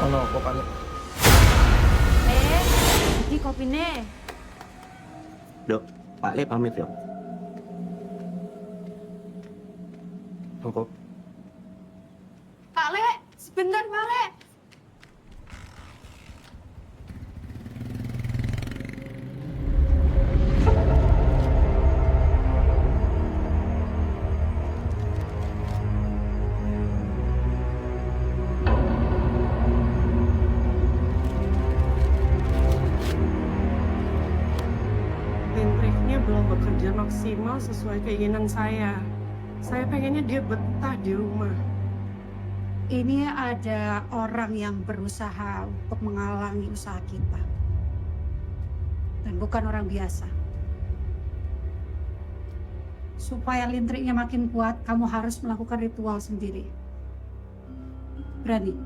Ono apa, Pak Lek? Ini kopinya. Dok, Pak Le pamit ya. Monggo. Pak Le, sebentar Pak Le. Listriknya belum bekerja maksimal sesuai keinginan saya. Saya pengennya dia betah di rumah. Ini ada orang yang berusaha untuk menghalangi usaha kita. Dan bukan orang biasa. Supaya listriknya makin kuat, kamu harus melakukan ritual sendiri. Berani?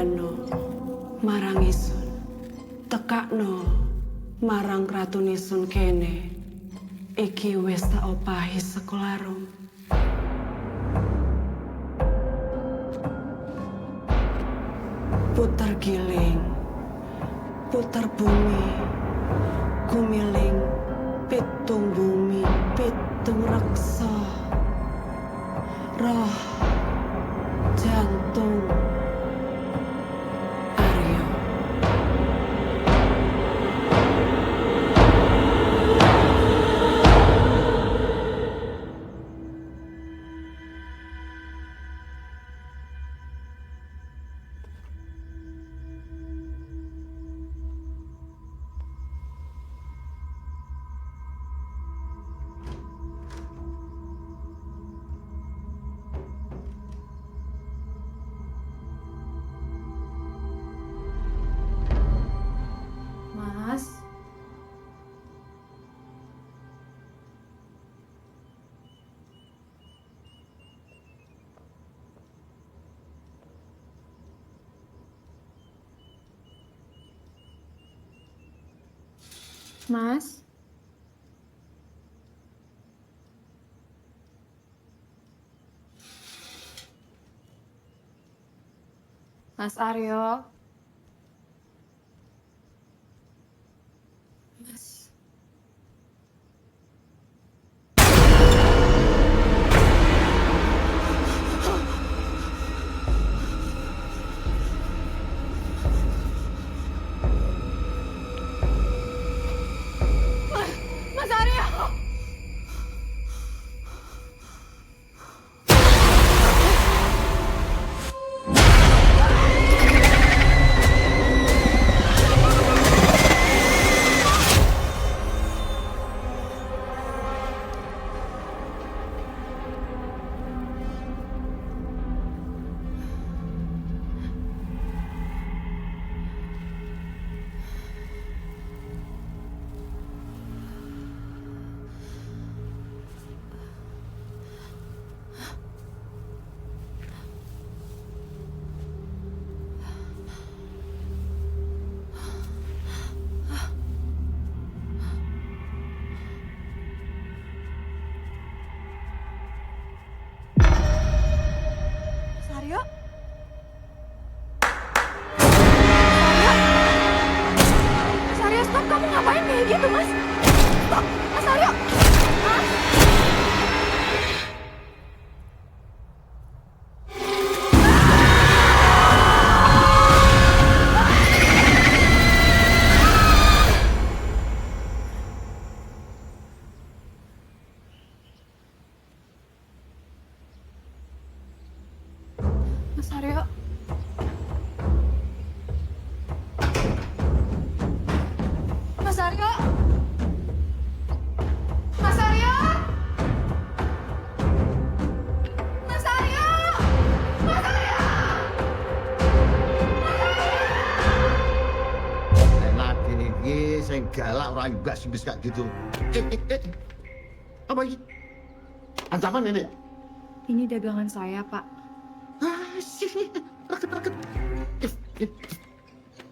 Kandhano marang isun, tekakno marang kratun isun kene. Iki wis tak opahi sekolarum. Puter giling, puter bumi, gumiling, pitung bumi, pitung reksa, roh, jantung, Aryo. Mas. Mas. Mas Aryo. Mas. Mas Aryo. Aryo? Mas Aryo, stop! Kamu ngapain kayak gitu, Mas? Stop! Mas Aryo! Mas! Mas Aryo. Mas Aryo. Mas Aryo. Mas Aryo. Mas Aryo. Lagi iki sing galak ora ibas ibis kayak gitu. Apa ini? Ancaman ini? Ini dagangan saya, Pak.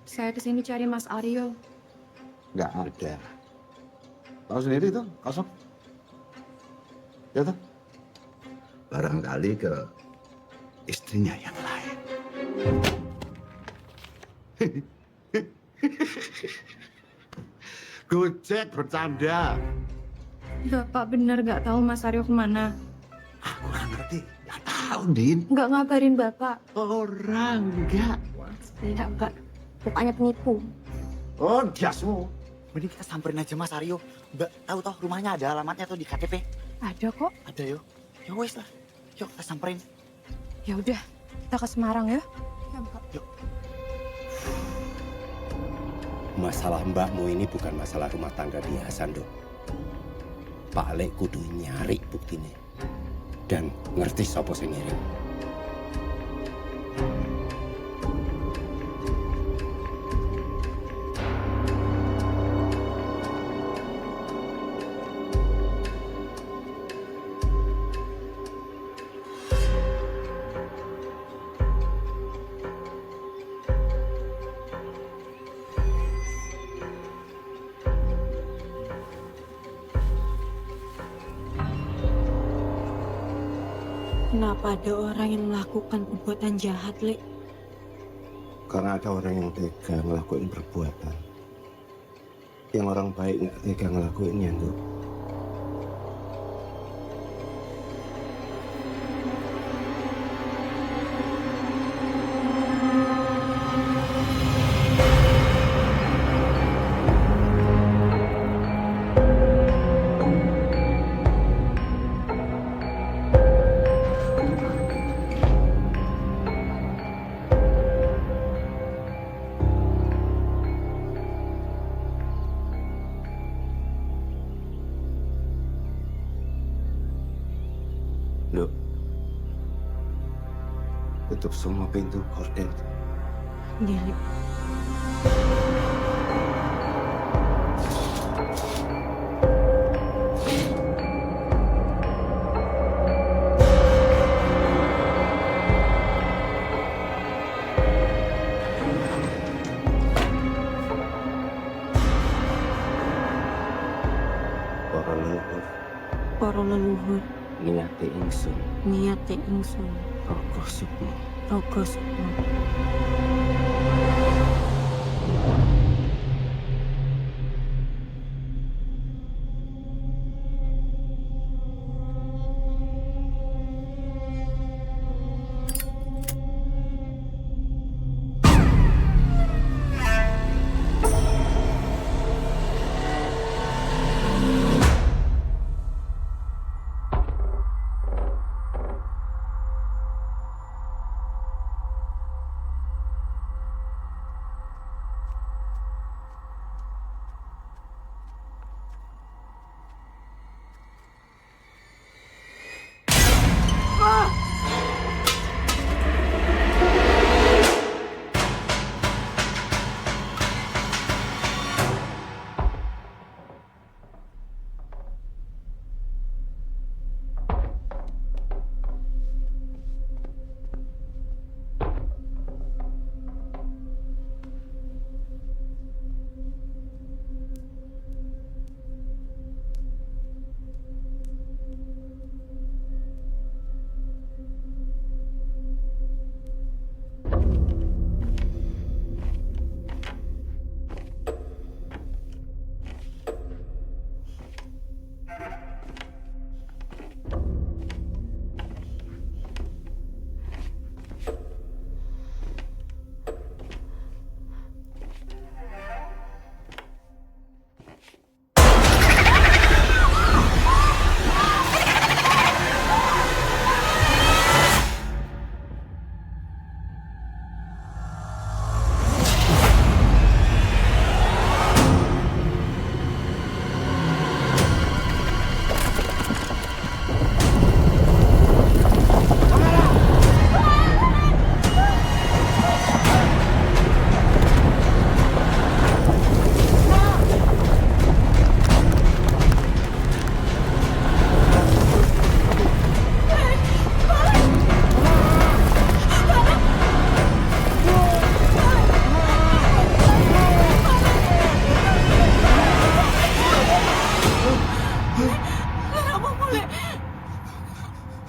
Saya kesini cari Mas Aryo. Nggak ada. Tahu sendiri tuh, kosong. Ya tuh. Barangkali ke istrinya yang lain. Gojek bercanda. Bapak bener gak tahu Mas Aryo kemana? Aku nggak ngerti. Nggak tahu, Din. Nggak ngabarin Bapak. Orang enggak. Tidak, Pak. Bapaknya penipu. Oh, jasmu. Mending kita samperin aja Mas Aryo. Mbak, tahu toh rumahnya ada alamatnya tuh di KTP. Ada kok. Ada yo. Ya wes lah. Yuk kita samperin. Ya udah, kita ke Semarang ya. Ya, Pak. Yuk. Masalah mbakmu ini bukan masalah rumah tangga biasa, Dok. Pak Lek kudu nyari buktinya. Dan ngerti sapa sing ngirim. Kenapa ada orang yang melakukan perbuatan jahat, Lek? Karena ada orang yang tega ngelakuin perbuatan yang orang baik nggak tega ngelakuinnya, Nduk. Nduk, tutup semua pintu gorden. Iya, Lek. Para leluhur Para leluhur niate ingsun niate ingsun Raka Sukma. Raka Sukma.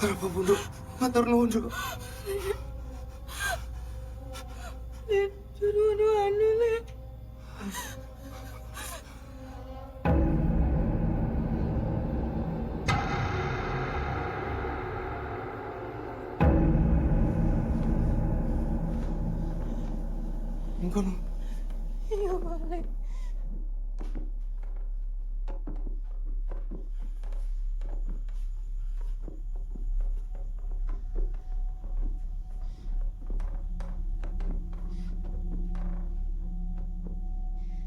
Apa Nduk? Matur nuwun, Nduk. Engkon. Iya, balik.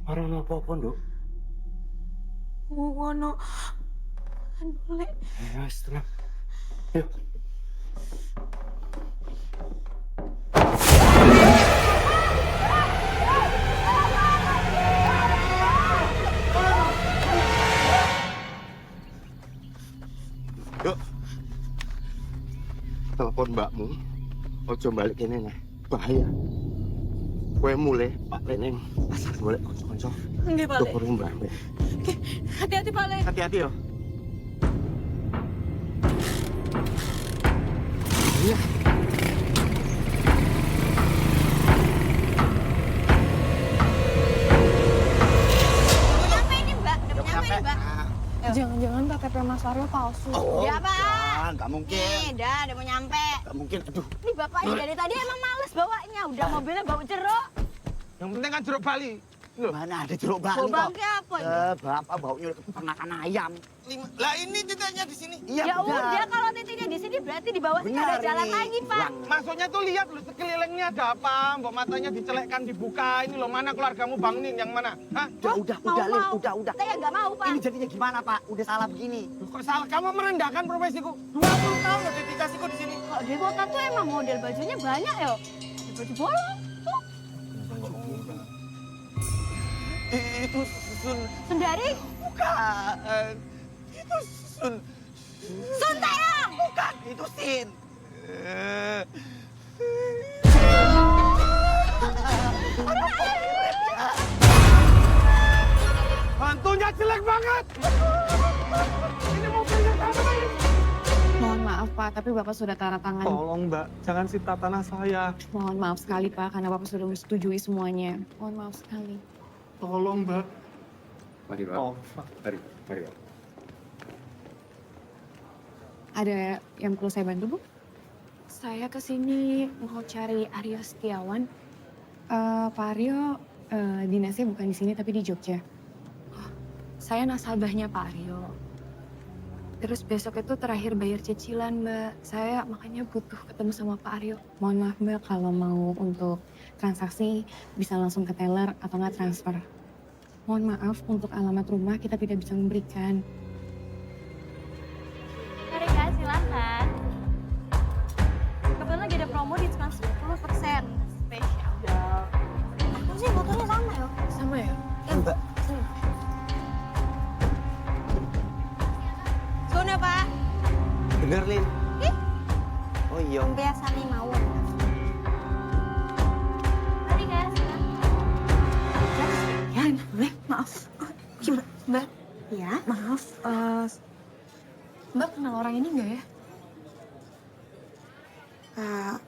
Ora ono apa-apa, Nduk. Ngono. Balik. Ya, wis tenang. Yuk. Yuk. Telepon mbakmu. Ojo balik kene nih. Bahaya. Kowe mulai Pak Leneng asal golek kanca-kanca. Nggih, Pak. Tukur mbah. Hati-hati, Pak. Hati-hati yo. Iya. Nyampe ini Mbak, udah nyampe ini Mbak. Jangan-jangan KTP Mas Aryo palsu. Ya Pak. Nggak mungkin. Nih, udah mau nyampe. Nggak mungkin. Aduh. Ini bapaknya dari tadi emang males bawanya. Udah mobilnya bau jeruk. Yang penting kan jeruk Bali. Loh. Mana ada jeruk Bali Bau kok? bangke apa ini? Bapak baunya peternakan ayam. Lah ini titiknya di sini. Iya, Ya benar. udah kalau titiknya di sini berarti di bawah sini ada Benar jalan ini. lagi Pak. Maksudnya tuh lihat loh sekelilingnya ada apa. Mbok matanya dicelekkan, dibuka. Ini loh mana keluargamu bangunin yang mana? Hah? Udah, Lin. Udah. Saya nggak mau Pak. Ini jadinya gimana, Pak? Udah salah begini. Loh, kok salah? Kamu merendahkan profesiku. 20 tahun loh dedikasiku di sini. Kalau di kota tuh emang model bajunya banyak ya. Baju bolong. Tuh. Itu Sun. Sundari? Bukan. Itu Sun. Sun Taeyong. Bukan, itu Sin. Hantunya jelek banget. Ini mobilnya siapa ini? Mohon maaf Pak, tapi Bapak sudah tanda tangan. Tolong Mbak, jangan sita tanah saya. Mohon maaf sekali Pak, karena Bapak sudah menyetujui semuanya. Mohon maaf sekali. Tolong Mbak. Mari, Pak. Oh, Mari, Pak. Ada yang perlu saya bantu, Bu? Saya kesini mau cari Aryo Setiawan. Pak Aryo, dinasnya bukan di sini tapi di Jogja. Saya nasabahnya Pak Aryo. Terus besok itu terakhir bayar cicilan, Mbak. Saya makanya butuh ketemu sama Pak Aryo. Mohon maaf, Mbak, kalau mau untuk transaksi bisa langsung ke teller atau nggak transfer. Mohon maaf, untuk alamat rumah kita tidak bisa memberikan. Mari Kak, silahkan. Kebetulan lagi ada promo diskon 10% spesial. Apa sih motornya sama ya? Sama ya? Mbak. Sun ya Pak? Bener, Lin. Ih, Oh iya. biasa nih mawon. Mari Kak, silahkan. Ya, boleh. Maaf. Gimana, Mbak? Ya? Maaf, Mbak kenal orang ini nggak ya?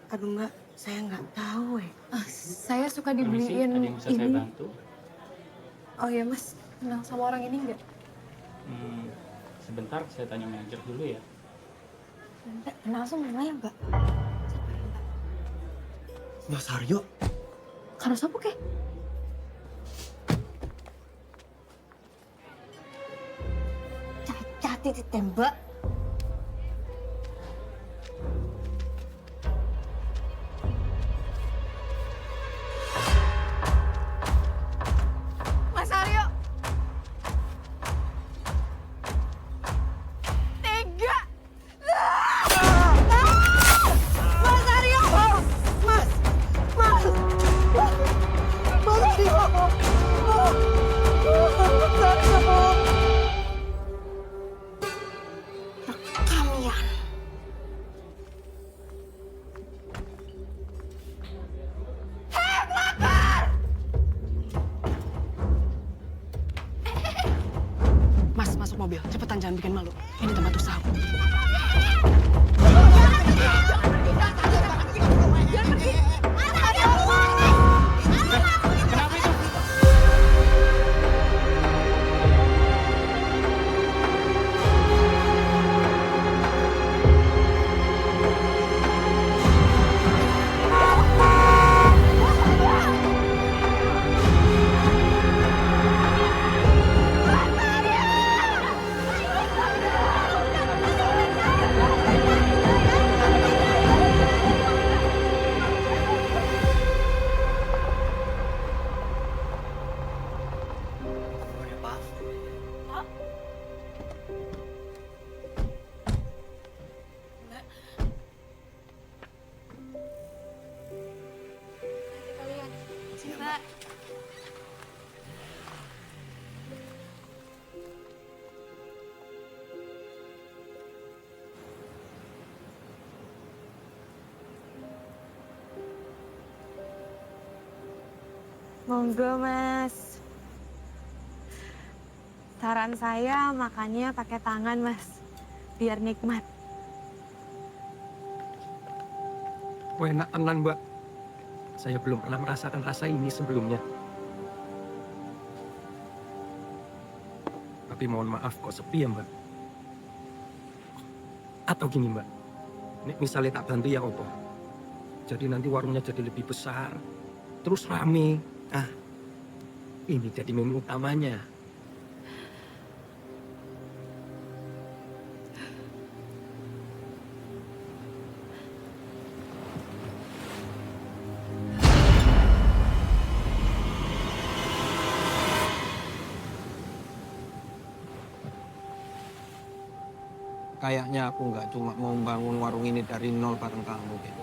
Aduh Mbak, saya nggak tahu ya. Saya suka dibeliin Ada yang bisa saya ini. bantu? Oh ya Mas, kenal sama orang ini nggak? Sebentar, saya tanya manajer dulu ya. Mbak, kenal sama ya Mbak? Mas Aryo. Karena siapa kek? Cacat ditembak. Mas Aryo! Tega! Mas Aryo! Mas Aryo! Kalian. Mas, masuk mobil. Cepetan, jangan bikin malu. Ini tempat usaha. Kenapa itu? Mbak. Monggo Mas. Saran saya makannya pakai tangan Mas, biar nikmat. Enak tenan, Mbak. Saya belum pernah merasakan rasa ini sebelumnya. Tapi mohon maaf kok sepi ya, Mbak. Atau gini, Mbak. Nek misalnya tak bantu ya opo. Jadi nanti warungnya jadi lebih besar. Terus rame. Ah, ini jadi menu utamanya. Kayaknya aku nggak cuma mau membangun warung ini dari nol bareng kamu, Gen.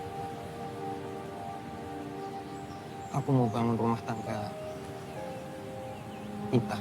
Aku mau bangun rumah tangga kita.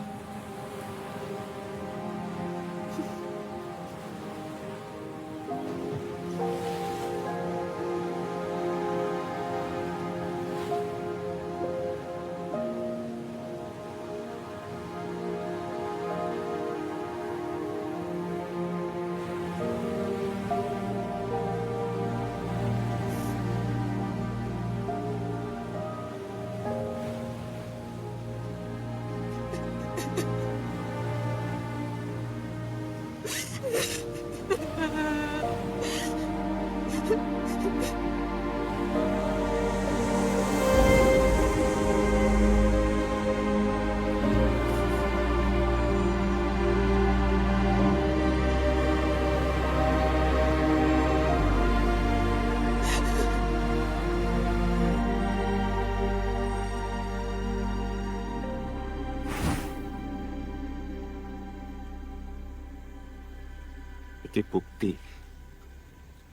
Iki bukti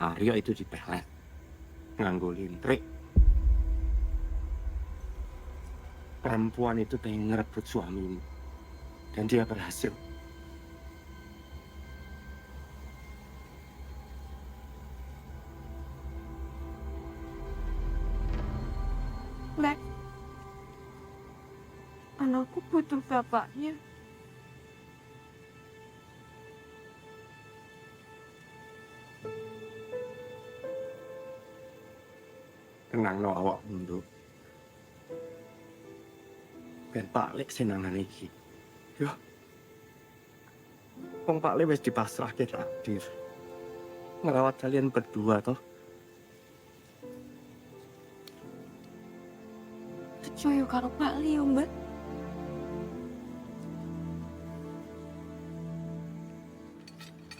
Aryo itu dipelet nganggo lintrik. Perempuan itu pengen ngerebut suamimu dan dia berhasil. Lek, anakku butuh bapaknya. Tenang no awak mundur. Ben Pak Lek senangan iki. Yo. Wong Pak Lek wis dipasrahke takdir. Ngerawat kalian berdua toh. Percaya karo Pak Leo, Mbak.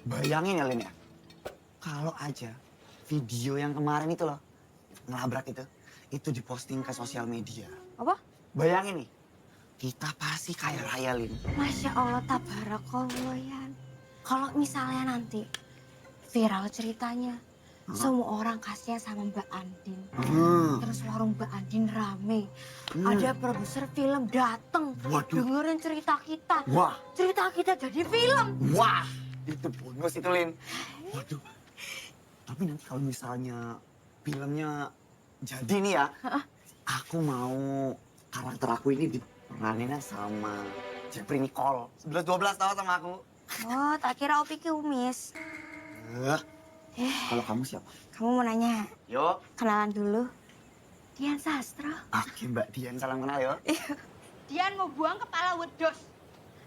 Bayangin ya, Lin ya. Kalau aja video yang kemarin itu loh, ngelabrak itu diposting ke sosial media. Apa? Bayangin nih, kita pasti kaya raya, Lin. Masya Allah, tabarakallah, Yan. Kalau misalnya nanti viral ceritanya, semua orang kasihan sama Mbak Andin. Terus warung Mbak Andin rame. Ada produser film dateng. Dengerin cerita kita. Wah. Cerita kita jadi film. Wah, itu bonus itu, Lin. Waduh. Tapi nanti kalau misalnya filmnya jadi nih ya, aku mau karakter aku ini diperaninnya sama Jeffrey Nicole. 11-12 tahun sama aku. Oh, tak kira Opi Kumis. Kalau kamu siapa? Kamu mau nanya? Yuk. Kenalan dulu. Dian Sastro. Oke, Mbak Dian, salam kenal ya. Dian mau buang kepala wedus.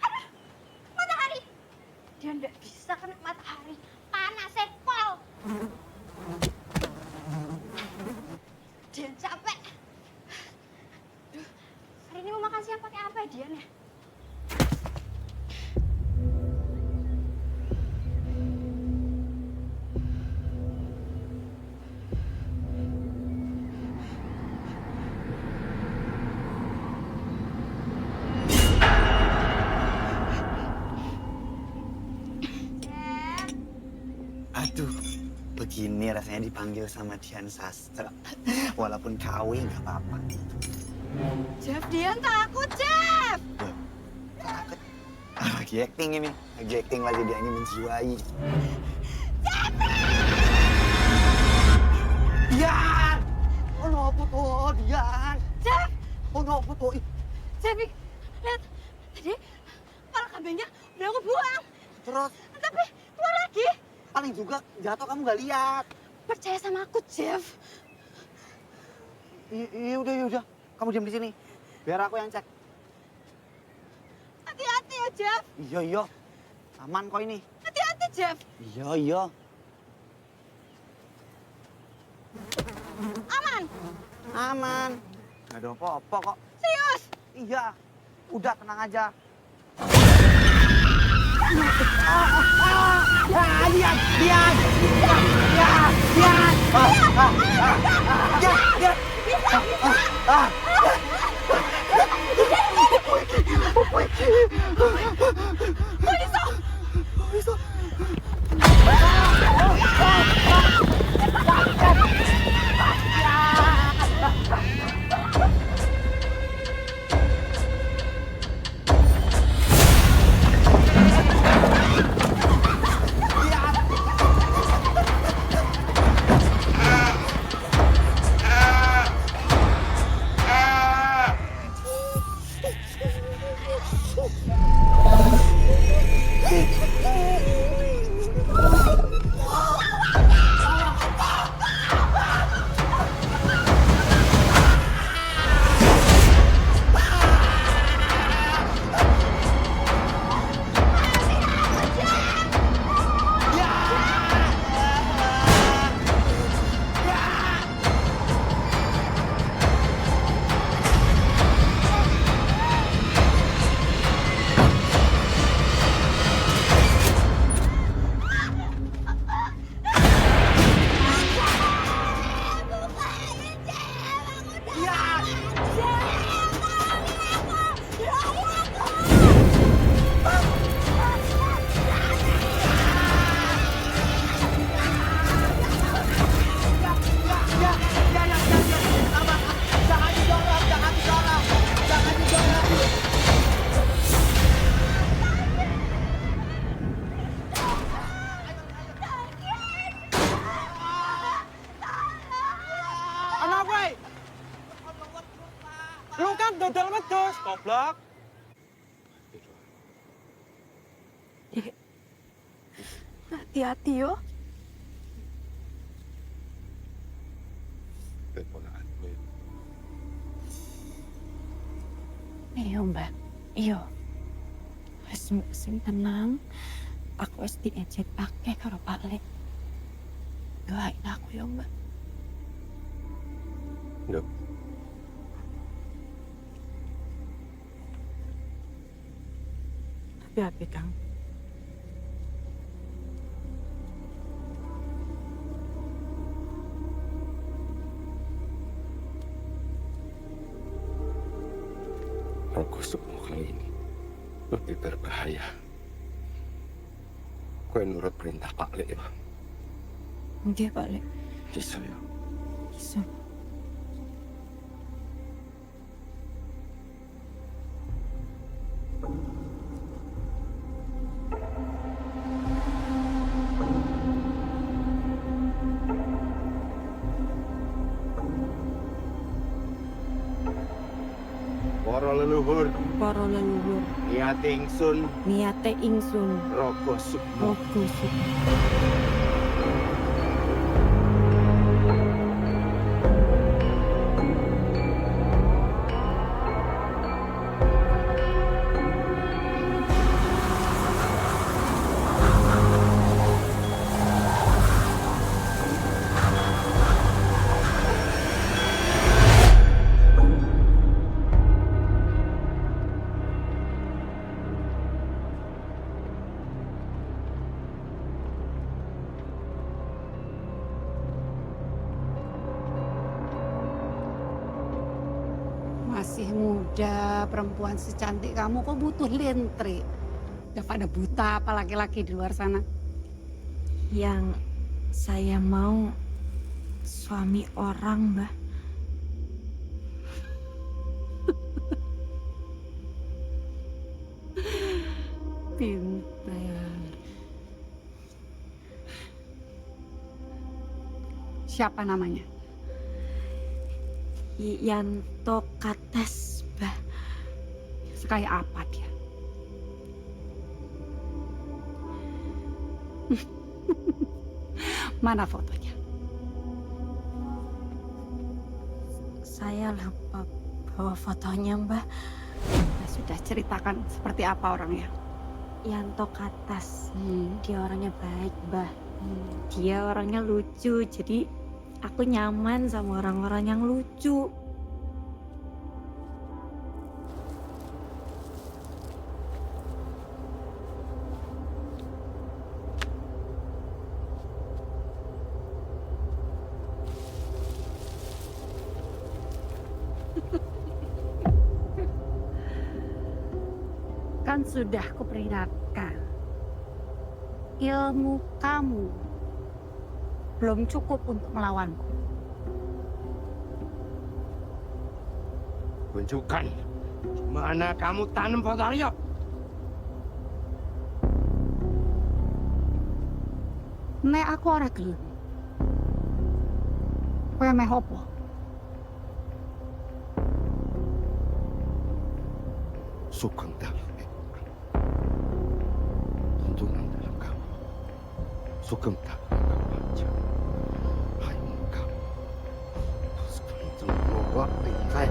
Aduh, matahari. Dian nggak bisa kena matahari. Panas pol. Dian capek. Duh, hari ini mau makan siang pakai apa ya Dian ya? Aduh, begini rasanya dipanggil sama Dian Sastra. Walaupun KW nggak apa-apa. Jeff, Dian takut, Jeff! Takut? Lagi acting ini. Lagi acting lagi dia ini menjiwai. Dian! Oh, no, puto, Dian! Jeff! Oh, no, puto. Jeff, lihat. Tadi kepala kambingnya udah aku buang. Terus? Tapi keluar lagi. Paling juga jatuh kamu nggak lihat. Percaya sama aku, Jeff. Iya udah. Kamu diam di sini. Biar aku yang cek. Hati-hati ya, Jeff. Iya. Aman kok ini. Hati-hati, Jeff. Iya. Aman. Gak ada apa-apa kok. Serius? Iya. Udah, tenang aja. Lu kan dodol wedhus, goblok. Hati-hati yo. Iya, Mbak. Iya. Wis sing tenang. Aku wis diejek pake karo Pak Lek. Doain aku ya, Mbak. Nduk. Hati-hati, Kang. Rogo Sukmo kali ini lebih berbahaya. Kowe nurut perintah Pak Lek ya. Nggih, Pak Lek. Bisa ya. Bisa. Para leluhur Niate ingsun niate ingsun Rogo Sukmo. Rogo Sukmo. Masih muda, perempuan secantik kamu kok butuh lintrik. Udah pada buta apa laki-laki di luar sana? Yang saya mau suami orang, Mbak. Pintar. Siapa namanya? Yanto Kates, Mbak. Sekaya apa dia? Mana fotonya? Saya lupa bawa fotonya, Mbak. Sudah ceritakan seperti apa orangnya? Yanto Katas. Dia orangnya baik, Mbak. Dia orangnya lucu, jadi aku nyaman sama orang-orang yang lucu. Kan sudah kuperingatkan. Ilmu kamu belum cukup untuk melawanku. Tunjukkan mana kamu tanam foto Aryo. Nek aku ora gelem. Kowe meh opo? Sugeng dalam tuntunan dalam kamu. Sugeng dalam kamu aja. Hai kamu. Terus kenceng bawa tingkai.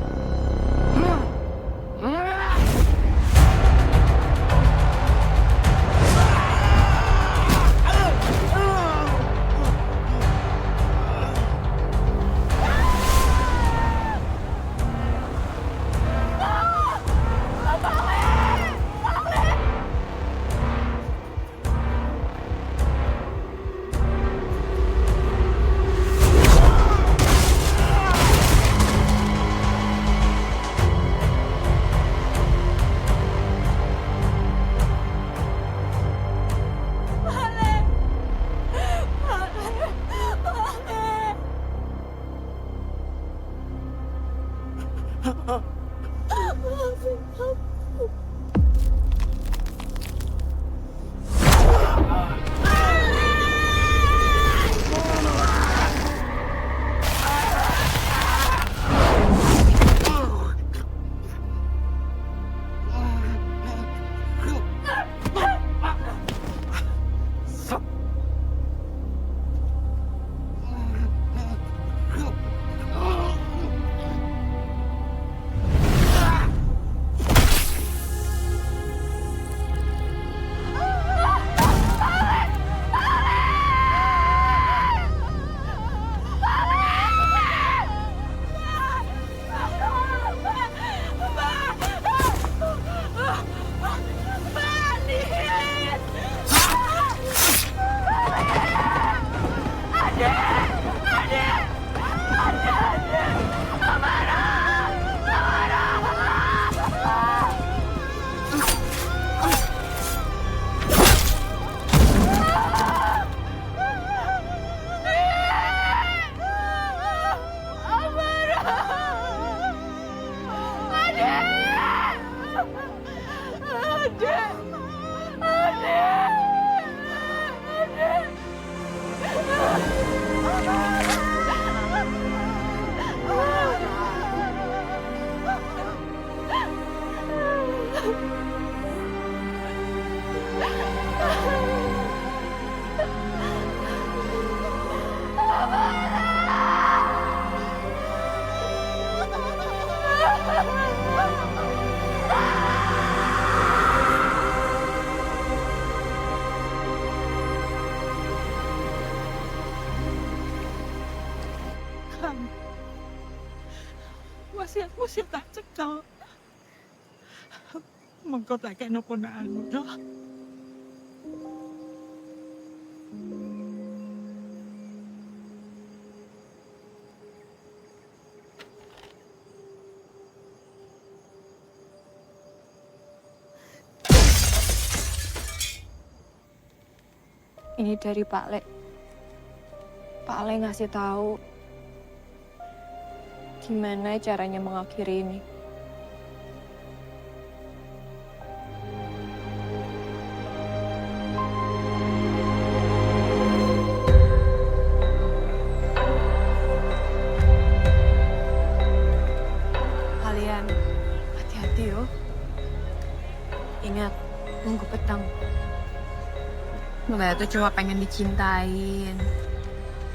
Wasiatmu sing tak cekel. Mengko tak kena ponakanmu, doh. Ini dari Pak Le. Pak Le ngasih tahu gimana caranya mengakhiri ini. Kalian hati-hati yo. Ingat, nunggu petang. Mbak itu cuma pengen dicintain,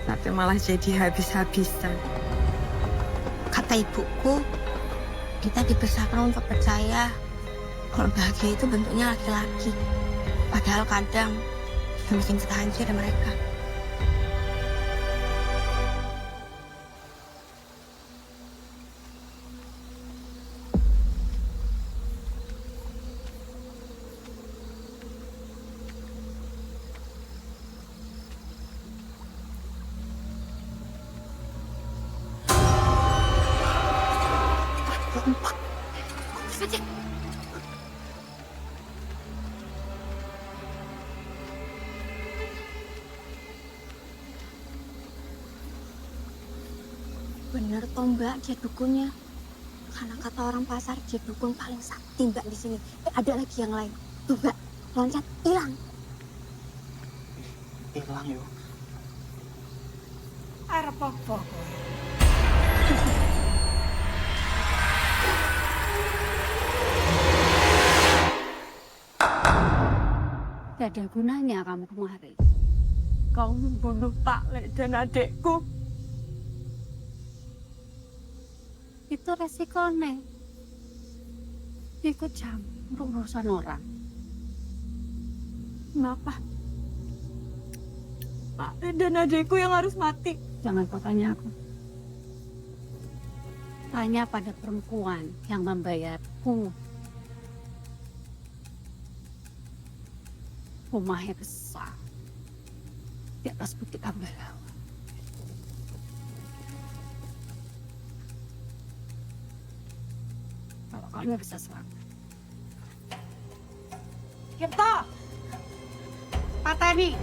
tapi malah jadi habis-habisan. Kat. Kata ibuku, kita dibesarkan untuk percaya kalau bahagia itu bentuknya laki-laki. Padahal kadang yang bikin kita hancur ada mereka. Bener toh Mbak, dia dukunnya. Karena kata orang pasar, dia dukun paling sakti Mbak di sini. Ada lagi yang lain. Tuh Mbak, loncat, hilang. Hilang yuk. Arep apa? Tidak ada gunanya kamu kemari. Kau membunuh Pak Lek dan adekku. Itu resikonya. Ikut campur urusan orang. Kenapa? Pak Lek dan adekku yang harus mati. Jangan kau tanya aku. Tanya pada perempuan yang membayarku. Rumahnya besar. Di atas bukit Ambarawa. Kalau kamu bisa selamat. Tirto! Pateni!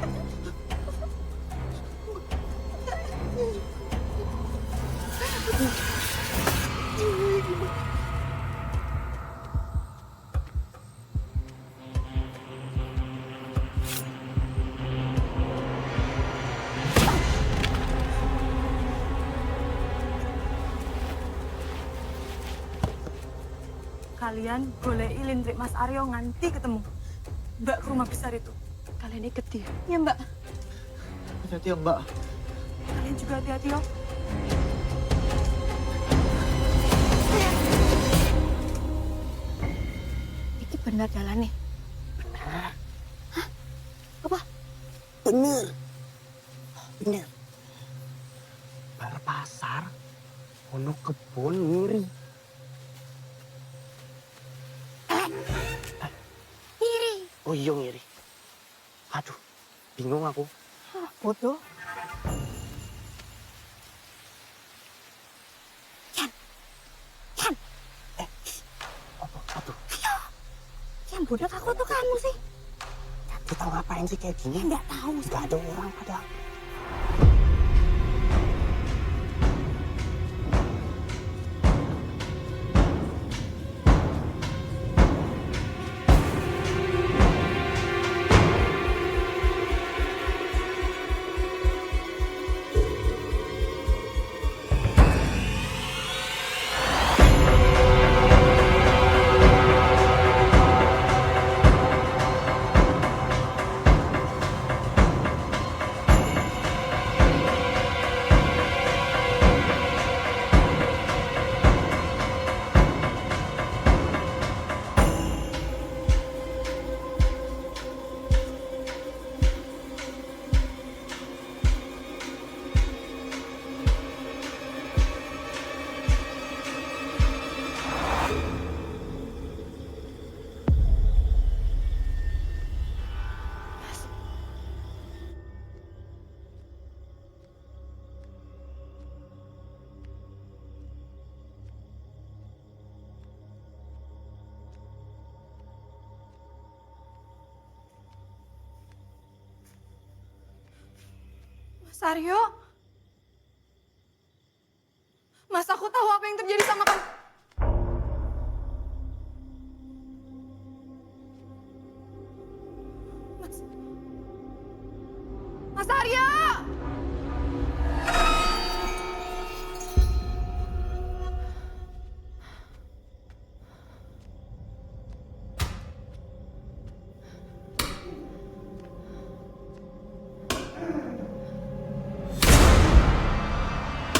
Kalian goleki Lintrik Mas Aryo nganti ketemu. Mbak ke rumah besar itu. Kalian ikut dia. Ya Mbak. Hati-hati ya Mbak. Kalian juga hati-hati ya. Ini benar jalannya. Benar. Hah? Apa? Bener. Bener. Bar pasar, ono kebun ngiri. Iri. Oh iya ngiri. Aduh, bingung aku. Bodoh. Aduh. Yang bodoh aku tuh kamu sih. Kita ngapain sih kayak gini? Nggak tahu. Nggak ada orang padahal. Mas Aryo? Mas, aku tahu apa yang terjadi sama kamu. Mas Aryo!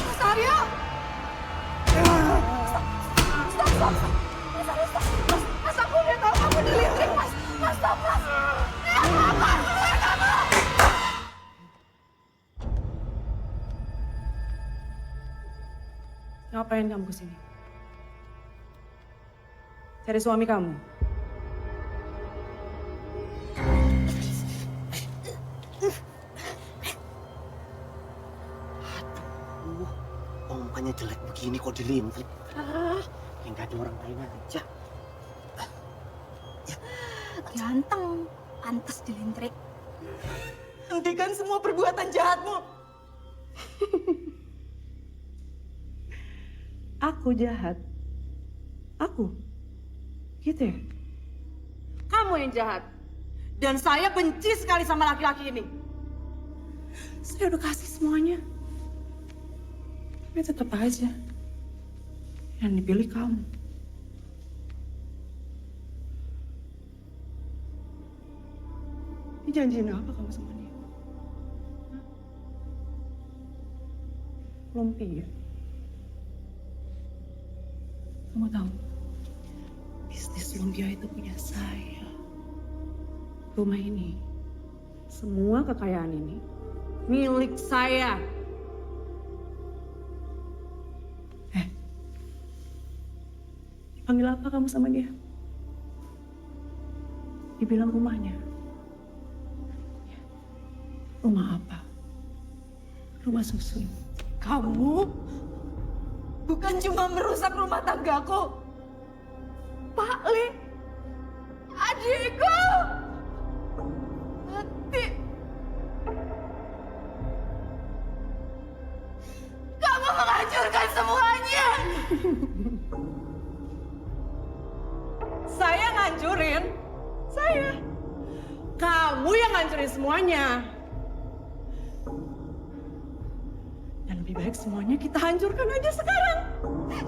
Mas Aryo! Ngapain kamu kesini? Cari suami kamu? Umpannya jelek begini kok dilintrik. Kayak nggak ada orang lain aja. Ganteng, pantas dilintrik. Hentikan semua perbuatan jahatmu. Aku jahat. Aku? Gitu ya? Kamu yang jahat. Dan saya benci sekali sama laki-laki ini. Saya udah kasih semuanya. Tapi tetap aja yang dipilih kamu. Ini janjiin apa kamu sama dia? Lumpia. Kamu tahu, bisnis lumpia itu punya saya. Rumah ini, semua kekayaan ini milik saya. Panggil apa kamu sama dia? Dibilang rumahnya. Rumah apa? Rumah susun. Kamu bukan cuma merusak rumah tanggaku. Pak Le, adikku, mati. Kamu menghancurkan semuanya. Saya ngancurin? Saya. Kamu yang ngancurin semuanya. Dan lebih baik semuanya kita hancurkan aja sekarang.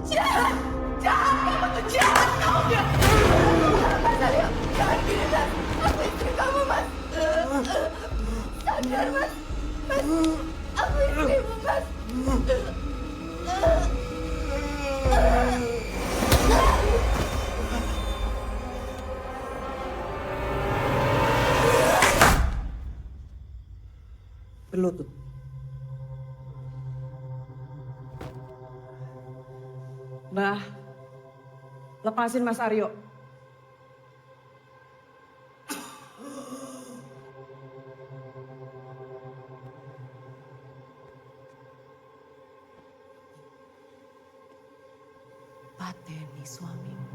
Jahat! Jahat! Kamu tuh jahat! Kamu ya! Mas Aryo, jangan gini, Mas. Aku istri kamu, Mas. Sadar, Mas. Mas, aku istrimu, Mas. Berlutut. Mbah, lepasin Mas Aryo. Pateni suamimu.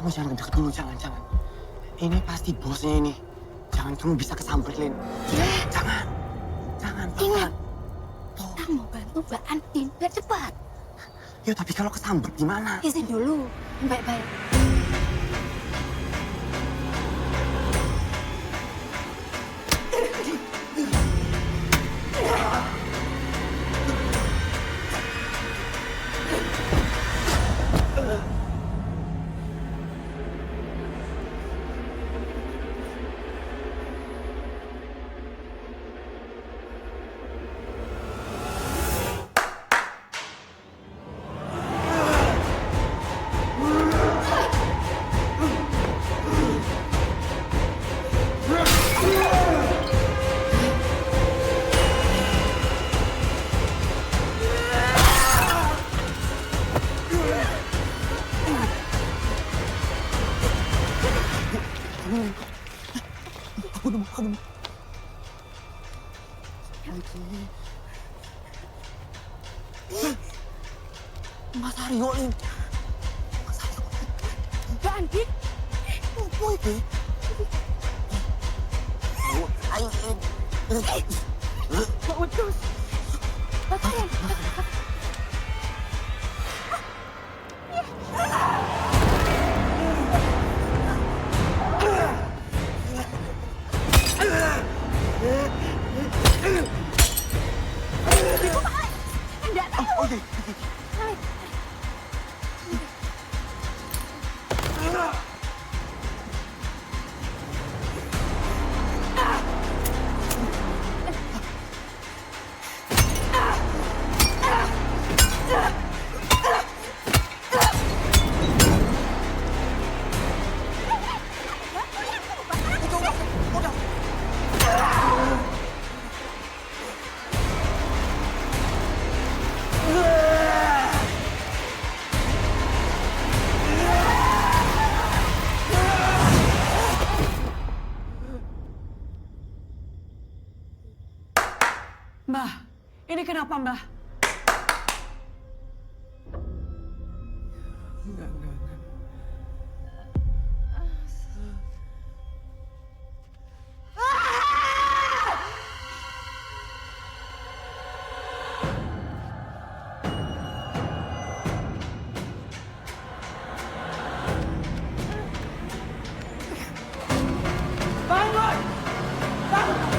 Kamu jangan deket dulu, jangan. Ini pasti bosnya ini. Jangan kamu bisa kesamperin. Jangan. Ingat, kita mau bantu Mbak Andin biar cepat. Ya tapi kalau kesambet gimana? Izin dulu, baik-baik. Aku Mas Aryo, Lin. Mas Aryo. Mbak Andin. Apa itu? Ayo, Lin. Mbak Udus. Bakaran. Oke. Mbah, ini kenapa Mbah? Enggak. Bangun! Bangun!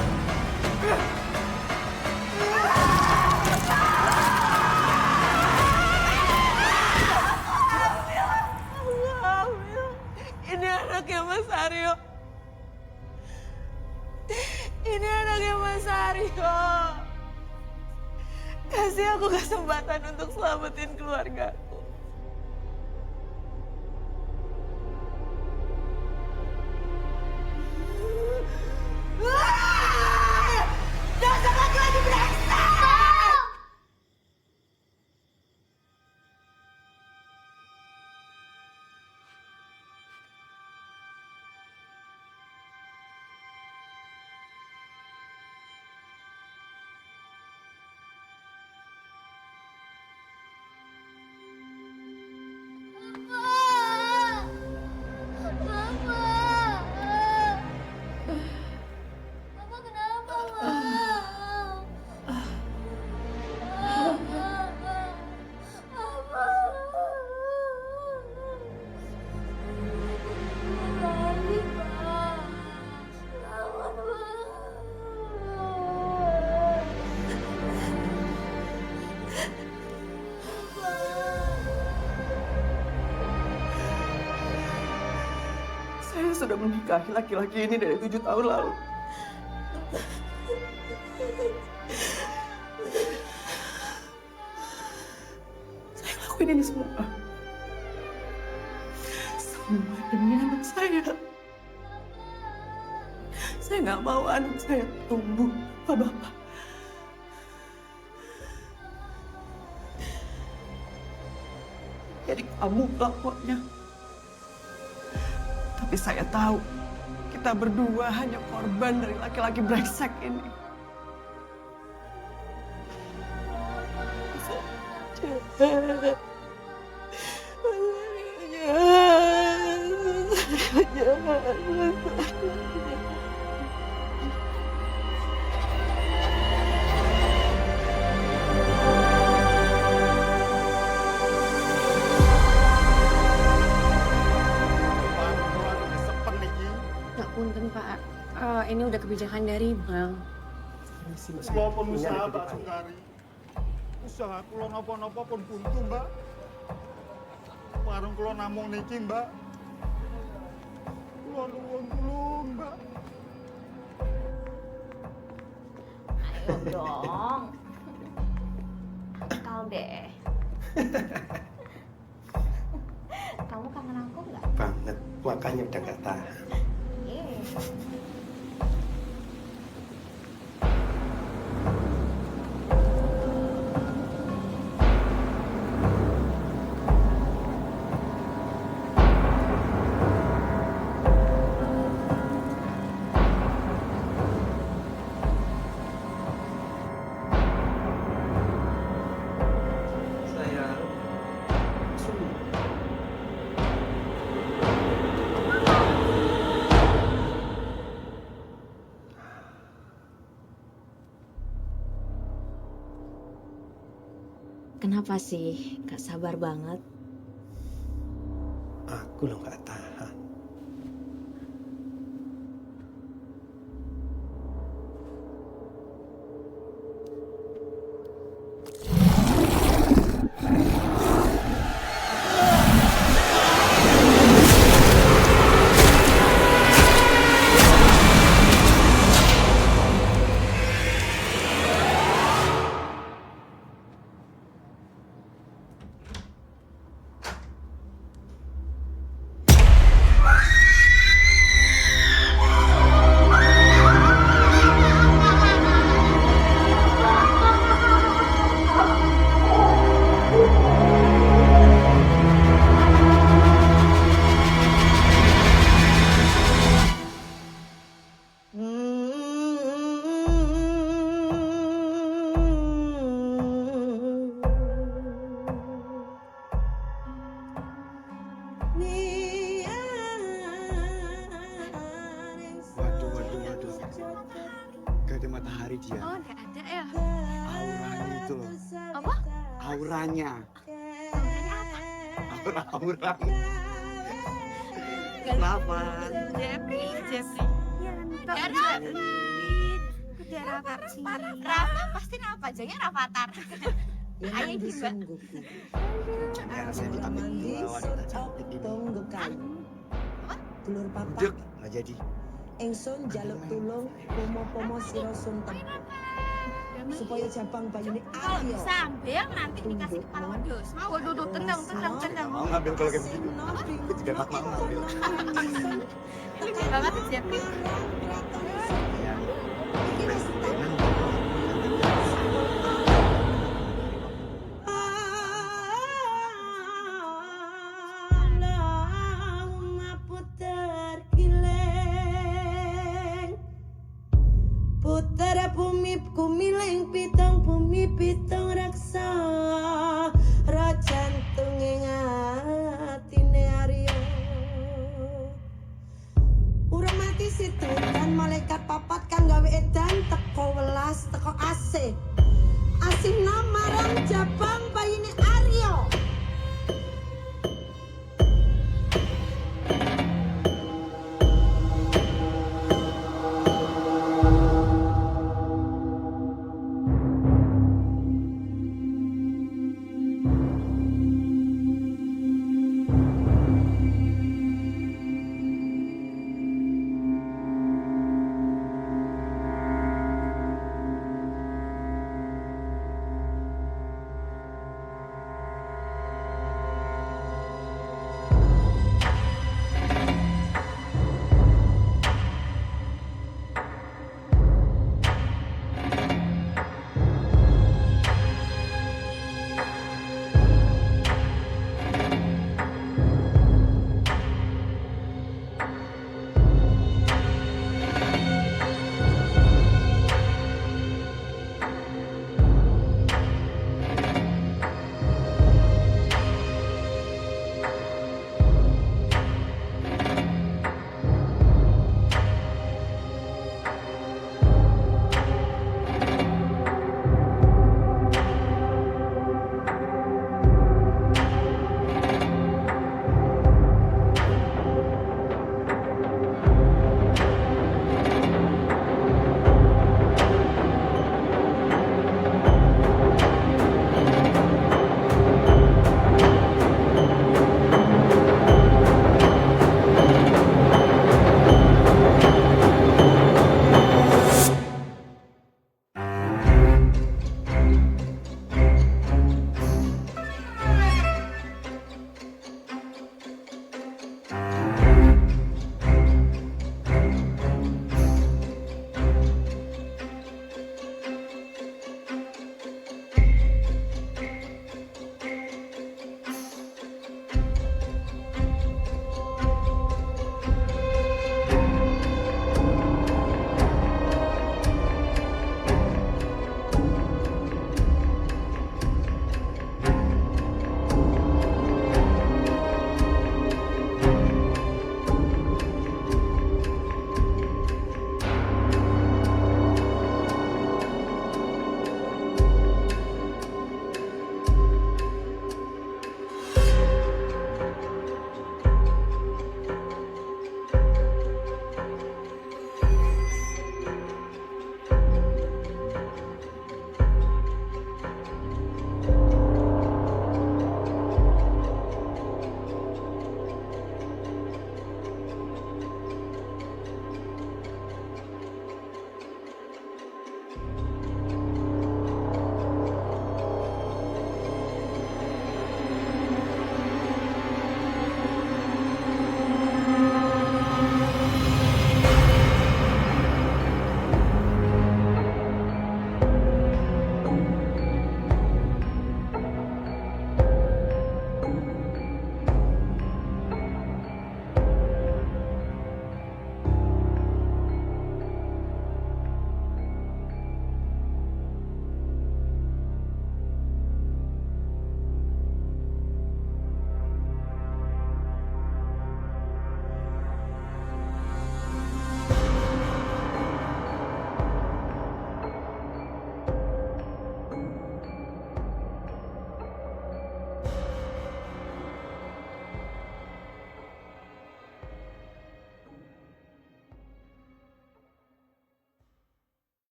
Ini anaknya Mas Aryo. Ini anaknya Mas Aryo. Kasih aku kesempatan untuk selamatin keluargaku. Dasar laki-laki brengsek! Saya sudah menikahi laki-laki ini dari 7 tahun lalu. Saya lakuin ini semua demi anak saya. Saya nggak mau anak saya tumbuh bapak. Jadi kamu pelakunya. Tapi saya tahu kita berdua hanya korban dari laki-laki brengsek ini. Punten Pak, ini udah kebijakan dari bank. Kula pun usaha Pak Sukari. Usaha kula napa-napa pun buntu, Mbak. Warung kula namung niki, Mbak. Kula nuwun tulung, Mbak. Ayo dong. Akal deh. Kamu kangen aku nggak? Banget, makanya udah gak tahan. Kenapa sih? Gak sabar banget. Aku lo gak tahan. auranya. Aura. Kenapa? Jeffrey. Rafa pasti nama panjangnya Rafathar. Ayo gitu. Biar saya diambil dua wanita cantik ini. Dulur papa. Budek, nggak jadi. Engson jaluk tulung pomo-pomo sira sunten. Supaya jabang bayune Kalau ayo. bisa ambil nanti dikasih kepala wedus. Waduh, tenang. Mau ngambil kalau kayak begini. Aku juga nggak mau ngambil. Lucu banget tuh Jeffrey. Putra bumi kumiling pitong bumi pitong raksa rajantung ing atine Arya urung mati situdan malaikat papat kang gawe edan teko welas teko asih asih marang jaba